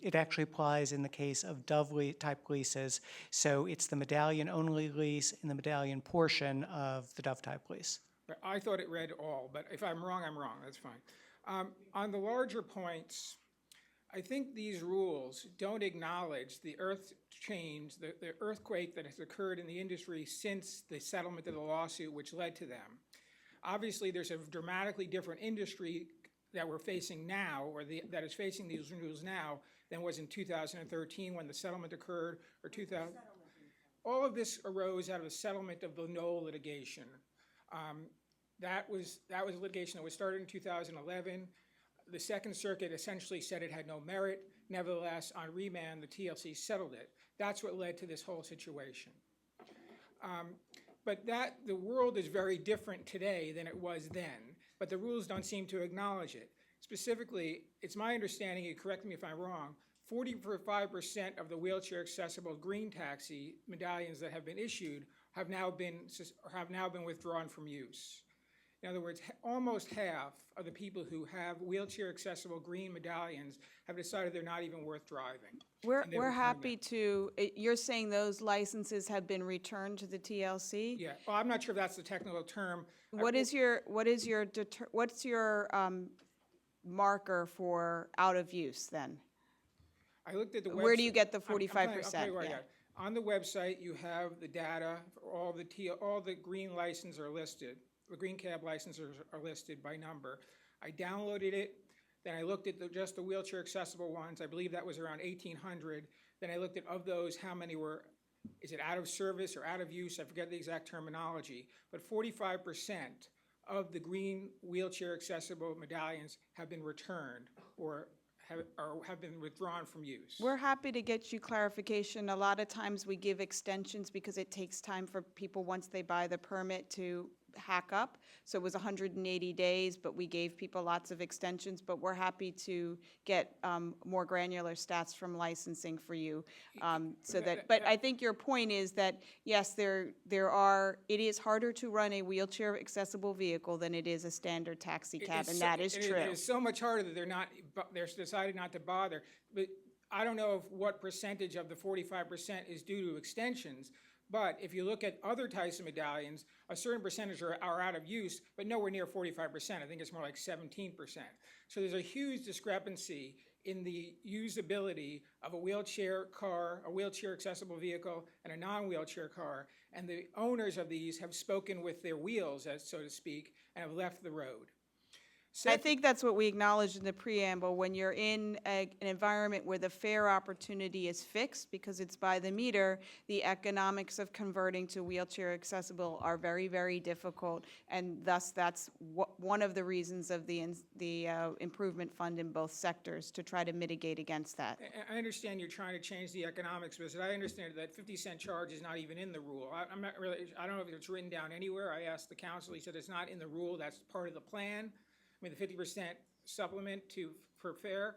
Speaker 1: it actually applies in the case of Dove-type leases. So it's the medallion-only lease and the medallion portion of the Dove-type lease.
Speaker 16: I thought it read all, but if I'm wrong, I'm wrong. That's fine. On the larger points, I think these rules don't acknowledge the earth change, the earthquake that has occurred in the industry since the settlement of the lawsuit which led to them. Obviously, there's a dramatically different industry that we're facing now, or that is facing these rules now, than was in 2013 when the settlement occurred, or 2000. All of this arose out of the settlement of the Knoll litigation. That was litigation that was started in 2011. The Second Circuit essentially said it had no merit. Nevertheless, on remand, the TLC settled it. That's what led to this whole situation. But the world is very different today than it was then. But the rules don't seem to acknowledge it. Specifically, it's my understanding, you correct me if I'm wrong, 45% of the wheelchair-accessible green taxi medallions that have been issued have now been withdrawn from use. In other words, almost half of the people who have wheelchair-accessible green medallions have decided they're not even worth driving.
Speaker 2: We're happy to, you're saying those licenses have been returned to the TLC?
Speaker 16: Yeah, well, I'm not sure if that's the technical term.
Speaker 2: What's your marker for out of use then?
Speaker 16: I looked at the website.
Speaker 2: Where do you get the 45%?
Speaker 16: I'll tell you where I got it. On the website, you have the data for all the green licenses are listed. The green cab licenses are listed by number. I downloaded it. Then I looked at just the wheelchair accessible ones. I believe that was around 1,800. Then I looked at of those, how many were, is it out of service or out of use? I forget the exact terminology. But 45% of the green wheelchair accessible medallions have been returned or have been withdrawn from use.
Speaker 2: We're happy to get you clarification. A lot of times we give extensions because it takes time for people, once they buy the permit, to hack up. So it was 180 days, but we gave people lots of extensions. But we're happy to get more granular stats from licensing for you. But I think your point is that, yes, it is harder to run a wheelchair accessible vehicle than it is a standard taxi cab, and that is true.
Speaker 16: It is so much harder that they're decided not to bother. But I don't know what percentage of the 45% is due to extensions, But if you look at other types of medallions, a certain percentage are out of use, but nowhere near 45%. I think it's more like 17%. So there's a huge discrepancy in the usability of a wheelchair car, a wheelchair accessible vehicle, and a non-wheelchair car. And the owners of these have spoken with their wheels, as so to speak, and have left the road.
Speaker 2: I think that's what we acknowledged in the preamble. When you're in an environment where the fare opportunity is fixed because it's by the meter, the economics of converting to wheelchair accessible are very, very difficult. And thus, that's one of the reasons of the improvement fund in both sectors, to try to mitigate against that.
Speaker 16: I understand you're trying to change the economics, but as I understand that 50-cent charge is not even in the rule. I'm not really, I don't know if it's written down anywhere. I asked the council, he said it's not in the rule, that's part of the plan. I mean, the 50% supplement for fare,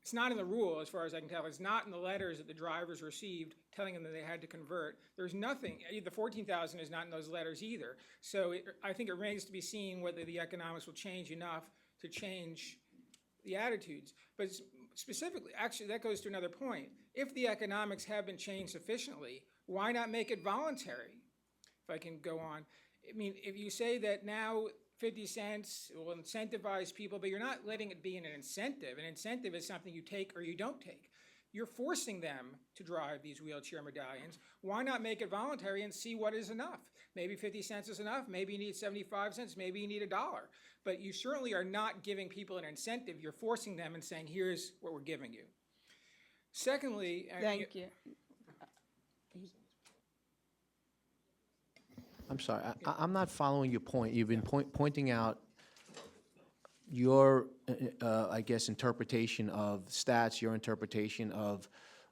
Speaker 16: it's not in the rule as far as I can tell. It's not in the letters that the drivers received telling them that they had to convert. There's nothing, the 14,000 is not in those letters either. So I think it remains to be seen whether the economics will change enough to change the attitudes. But specifically, actually, that goes to another point. If the economics have been changed sufficiently, why not make it voluntary? If I can go on. I mean, if you say that now 50 cents will incentivize people, but you're not letting it be an incentive. An incentive is something you take or you don't take. You're forcing them to drive these wheelchair medallions. Why not make it voluntary and see what is enough? Maybe 50 cents is enough. Maybe you need 75 cents. Maybe you need $1. But you certainly are not giving people an incentive. You're forcing them and saying, here's what we're giving you. Secondly,
Speaker 2: Thank you.
Speaker 9: I'm sorry, I'm not following your point. You've been pointing out your, I guess, interpretation of stats, your interpretation of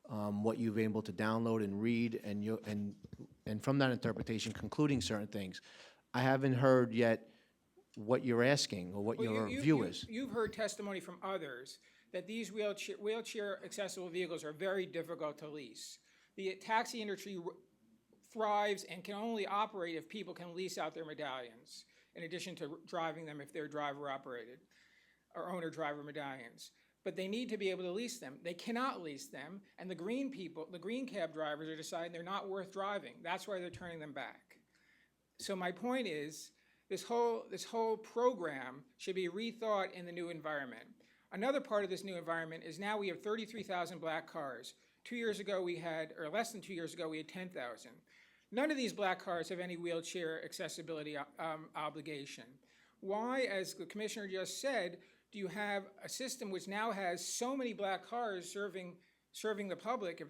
Speaker 9: what you've been able to download and read, and from that interpretation, concluding certain things. I haven't heard yet what you're asking or what your view is.
Speaker 16: You've heard testimony from others that these wheelchair accessible vehicles are very difficult to lease. The taxi industry thrives and can only operate if people can lease out their medallions, in addition to driving them if they're driver operated or owner driver medallions. But they need to be able to lease them. They cannot lease them, and the green cab drivers are deciding they're not worth driving. That's why they're turning them back. So my point is, this whole program should be rethought in the new environment. Another part of this new environment is now we have 33,000 black cars. 2 years ago we had, or less than 2 years ago, we had 10,000. None of these black cars have any wheelchair accessibility obligation. Why, as the commissioner just said, do you have a system which now has so many black cars serving the public,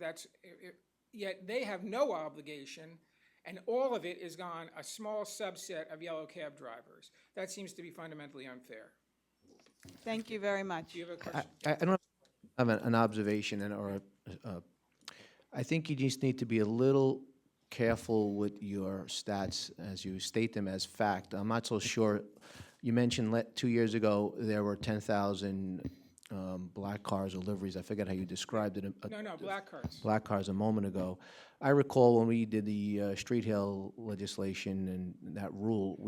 Speaker 16: yet they have no obligation, and all of it is gone a small subset of yellow cab drivers? That seems to be fundamentally unfair.
Speaker 2: Thank you very much.
Speaker 16: Do you have a question?
Speaker 9: I don't have an observation, I think you just need to be a little careful with your stats as you state them as fact. I'm not so sure. You mentioned 2 years ago there were 10,000 black cars or liveries. I forget how you described it.
Speaker 16: No, black cars.
Speaker 9: Black cars a moment ago. I recall when we did the street hail legislation and that rule,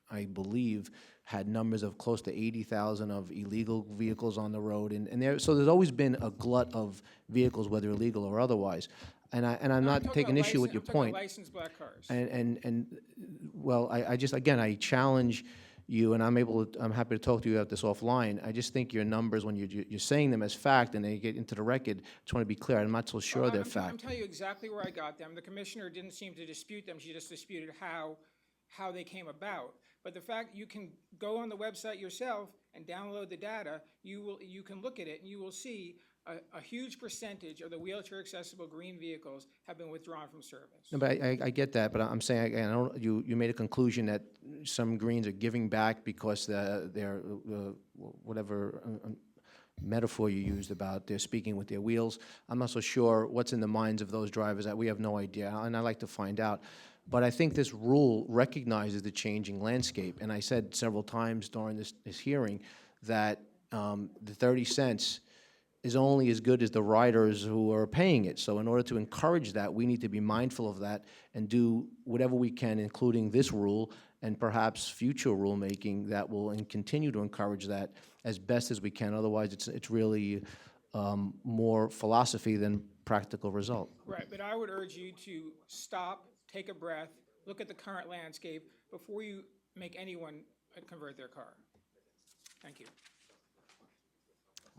Speaker 9: I believe, had numbers of close to 80,000 of illegal vehicles on the road, so there's always been a glut of vehicles, whether illegal or otherwise. And I'm not taking issue with your point.
Speaker 16: I'm talking about licensed black cars.
Speaker 9: Well, I challenge you, and I'm happy to talk to you about this offline. I just think your numbers, when you're saying them as fact and they get into the record, I just want to be clear. I'm not so sure they're fact.
Speaker 16: I'm telling you exactly where I got them. The commissioner didn't seem to dispute them. She just disputed how they came about. But the fact you can go on the website yourself and download the data, you can look at it and you will see a huge percentage of the wheelchair accessible green vehicles have been withdrawn from service.
Speaker 9: No, but I get that, but I'm saying, again, you made a conclusion that some greens are giving back because they're whatever metaphor you used about they're speaking with their wheels. I'm not so sure what's in the minds of those drivers. That we have no idea, and I'd like to find out. But I think this rule recognizes the changing landscape, and I said several times during this hearing that the 30 cents is only as good as the riders who are paying it. So in order to encourage that, we need to be mindful of that and do whatever we can, including this rule and perhaps future rulemaking that will continue to encourage that as best as we can. Otherwise, it's really more philosophy than practical result.
Speaker 16: Right, but I would urge you to stop, take a breath, look at the current landscape before you make anyone convert their car. Thank you.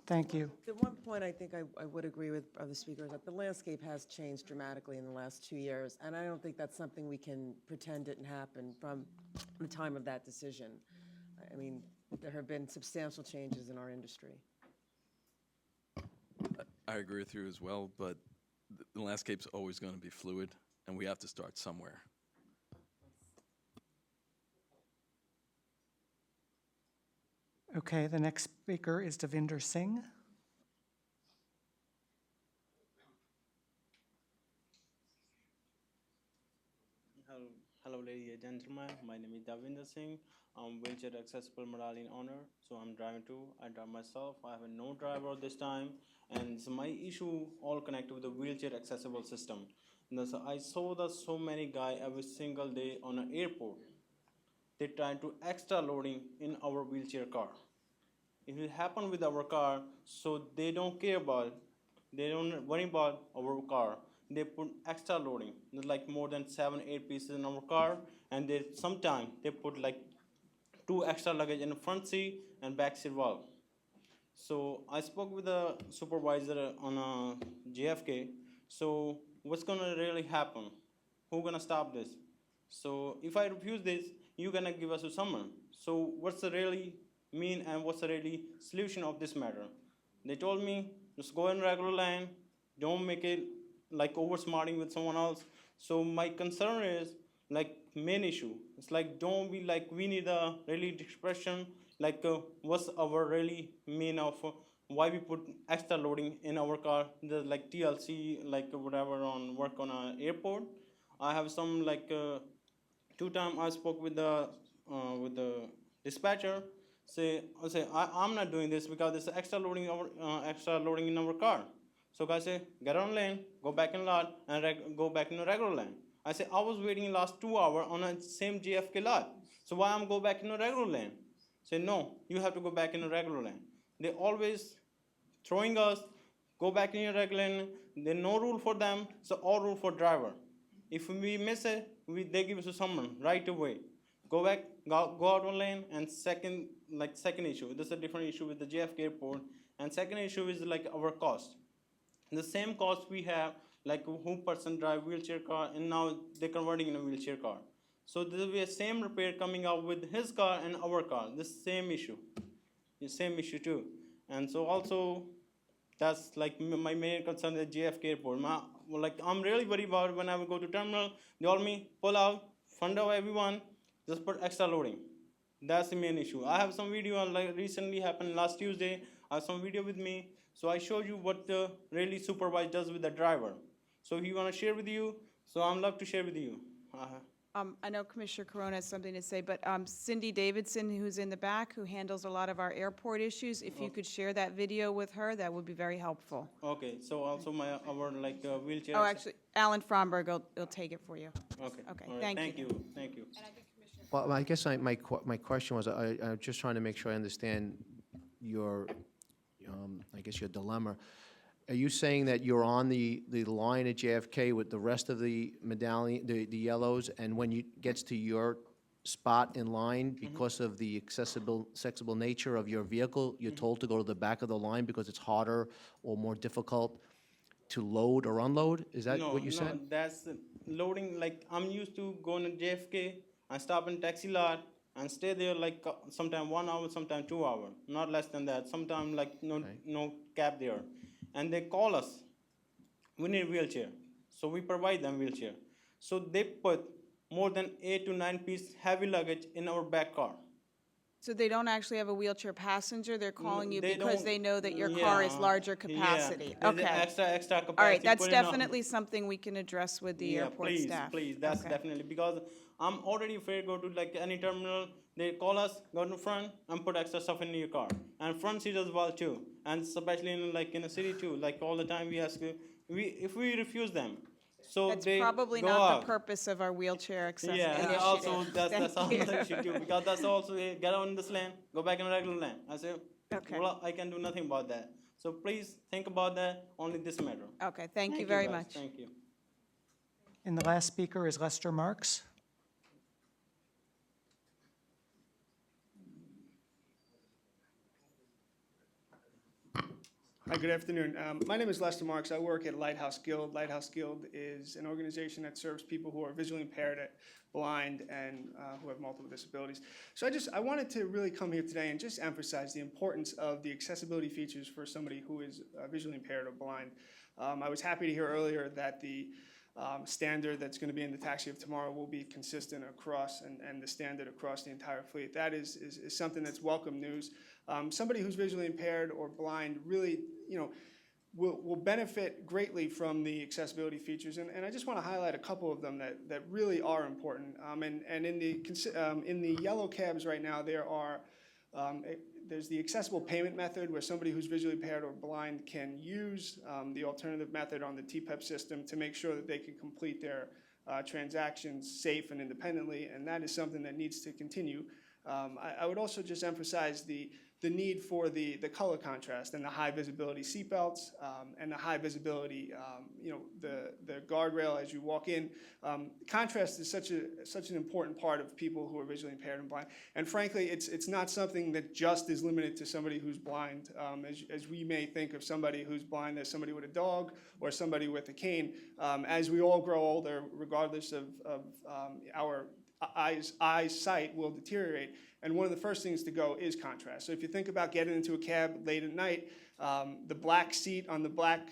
Speaker 1: Thank you.
Speaker 8: The one point I think I would agree with other speakers, that the landscape has changed dramatically in the last 2 years, and I don't think that's something we can pretend didn't happen from the time of that decision. I mean, there have been substantial changes in our industry.
Speaker 17: I agree with you as well, but the landscape's always going to be fluid, and we have to start somewhere.
Speaker 1: Okay, the next speaker is Devinder Singh.
Speaker 18: Hello, ladies and gentlemen. My name is Davinder Singh. I'm wheelchair accessible medallion owner, so I'm driving too. I drive myself. I have a no driver this time, and so my issue all connected with the wheelchair accessible system. So I saw that so many guys every single day on an airport. They try to extra loading in our wheelchair car. If it happen with our car, so they don't care about, they don't worry about our car. They put extra loading, like more than 7-8 pieces in our car, and they sometimes they put like 2 extra luggage in the front seat and back seat valve. So I spoke with the supervisor on JFK. So what's gonna really happen? Who gonna stop this? So if I refuse this, you're gonna give us a summon. So what's the really mean and what's the really solution of this matter? They told me just go in regular lane, don't make it like over smarting with someone else. So my concern is like main issue. It's like don't be like we need a really expression like what's our really mean of why we put extra loading in our car. The like TLC like whatever on work on an airport. I have some like 2 times I spoke with the dispatcher. I'm not doing this because there's extra loading in our car. So guys say, get on lane, go back in lot, and go back in a regular lane. I say, I was waiting last 2 hours on a same JFK lot. So why I'm go back in a regular lane? Say, no, you have to go back in a regular lane. They always throwing us, go back in a regular lane. There's no rule for them, so all rule for driver. If we miss it, they give us a summon right away. Go back, go out on lane, and second issue. This is a different issue with the JFK airport. And second issue is like our cost. The same cost we have, like who person drive wheelchair car, and now they're converting in a wheelchair car. So there will be a same repair coming out with his car and our car. The same issue too. And so also, that's like my main concern at JFK airport. I'm really worried about when I will go to terminal. They all me pull out, fund out everyone, just put extra loading. That's the main issue. I have some video like recently happened last Tuesday. I have some video with me. So I showed you what the really supervisor does with the driver. So if you want to share with you, so I'm love to share with you.
Speaker 2: I know Commissioner Corona has something to say, but Cindy Davidson, who's in the back, who handles a lot of our airport issues, if you could share that video with her, that would be very helpful.
Speaker 18: Okay, so also our like wheelchair.
Speaker 2: Oh, actually, Alan Fromberg will take it for you.
Speaker 18: Okay.
Speaker 2: Okay,
Speaker 18: All right.
Speaker 2: thank you.
Speaker 18: Thank you.
Speaker 9: Well, I guess my question was, I'm just trying to make sure I understand your, I guess your dilemma. Are you saying that you're on the line at JFK with the rest of the medallion, the yellows, and when you gets to your spot in line, because of the accessible nature of your vehicle, you're told to go to the back of the line because it's harder or more difficult to load or unload? Is that what you said?
Speaker 18: No, that's loading. Like I'm used to going to JFK. I stop in taxi lot and stay there like sometime 1 hour, sometime 2 hours, not less than that. Sometimes like no cab there. And they call us, we need a wheelchair. So we provide them wheelchair. So they put more than 8 to 9 piece heavy luggage in our back car.
Speaker 2: So they don't actually have a wheelchair passenger, they're calling you
Speaker 18: they
Speaker 2: because
Speaker 18: don't-
Speaker 2: they know that your car is larger capacity?
Speaker 18: Yeah, there's
Speaker 2: Okay.
Speaker 18: extra capacity.
Speaker 2: All right, that's
Speaker 18: put in a-
Speaker 2: definitely something we can address with the airport staff.
Speaker 18: Please, that's
Speaker 2: Okay.
Speaker 18: definitely, because I'm already afraid to go to like any terminal, they call us, go to front, and put extra stuff in your car. And front seat as well too, and especially in the city too, like all the time we ask, if we refuse them, so
Speaker 2: That's
Speaker 18: they
Speaker 2: probably
Speaker 18: go
Speaker 2: not
Speaker 18: out.
Speaker 2: the purpose of our wheelchair access
Speaker 18: Yeah, and
Speaker 2: initiative.
Speaker 18: also that's
Speaker 2: Thank
Speaker 18: also
Speaker 2: you.
Speaker 18: the issue too, because that's also get on this lane, go back in a regular lane. I say,
Speaker 2: Okay.
Speaker 18: well, I can do nothing about that. So please think about that, only this matter.
Speaker 2: Okay, thank you very
Speaker 18: guys.
Speaker 2: much.
Speaker 18: Thank you.
Speaker 1: And the last speaker is Lester Marks.
Speaker 19: Hi, good afternoon. My name is Lester Marks. I work at Lighthouse Guild. Lighthouse Guild is an organization that serves people who are visually impaired, blind, and who have multiple disabilities. So I wanted to really come here today and just emphasize the importance of the accessibility features for somebody who is visually impaired or blind. I was happy to hear earlier that the standard that's going to be in the taxi of tomorrow will be consistent across and the standard across the entire fleet. That is something that's welcome news. Somebody who's visually impaired or blind really, will benefit greatly from the accessibility features. And I just want to highlight a couple of them that really are important. And in the yellow cabs right now, there's the accessible payment method where somebody who's visually impaired or blind can use the alternative method on the TPEP system to make sure that they can complete their transactions safe and independently, and that is something that needs to continue. I would also just emphasize the need for the color contrast and the high visibility seatbelts and the high visibility, the guardrail as you walk in. Contrast is such an important part of people who are visually impaired and blind. And frankly, it's not something that just is limited to somebody who's blind. As we may think of somebody who's blind as somebody with a dog or somebody with a cane, as we all grow older, regardless of our eyesight will deteriorate, and one of the first things to go is contrast. So if you think about getting into a cab late at night, the black seat on the black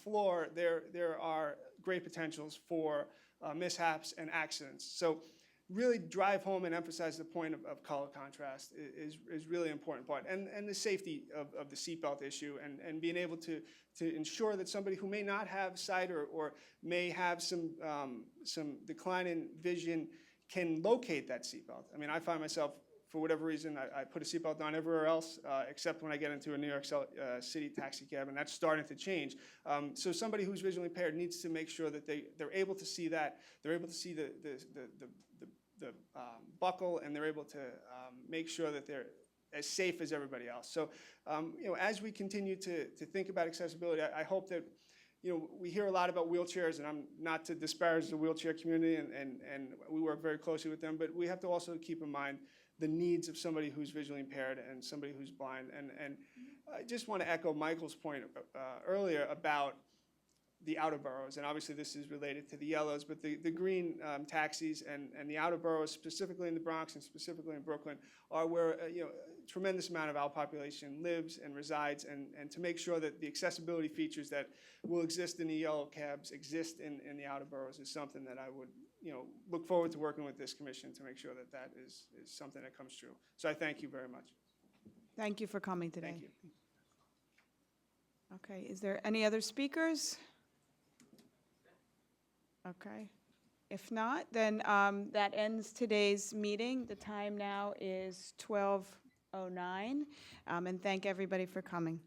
Speaker 19: floor, there are great potentials for mishaps and accidents. So really drive home and emphasize the point of color contrast is really important part, and the safety of the seatbelt issue, and being able to ensure that somebody who may not have sight or may have some decline in vision can locate that seatbelt. I mean, I find myself, for whatever reason, I put a seatbelt on everywhere else except when I get into a New York City taxi cab, and that's starting to change. So somebody who's visually impaired needs to make sure that they're able to see that, they're able to see the buckle, and they're able to make sure that they're as safe as everybody else. So, as we continue to think about accessibility, I hope that we hear a lot about wheelchairs, and I'm not to disparage the wheelchair community, and we work very closely with them, but we have to also keep in mind the needs of somebody who's visually impaired and somebody who's blind. And I just want to echo Michael's point earlier about the outer boroughs, and obviously this is related to the yellows, but the green taxis and the outer boroughs, specifically in the Bronx and specifically in Brooklyn, are where a tremendous amount of our population lives and resides, and to make sure that the accessibility features that will exist in the yellow cabs exist in the outer boroughs is something that I would look forward to working with this commission to make sure that that is something that comes true. So I thank you very much.
Speaker 2: Thank you for coming today.
Speaker 19: Thank you.
Speaker 2: Okay, is there any other speakers? Okay. If not, then that ends today's meeting. The time now is 12:09, and thank everybody for coming.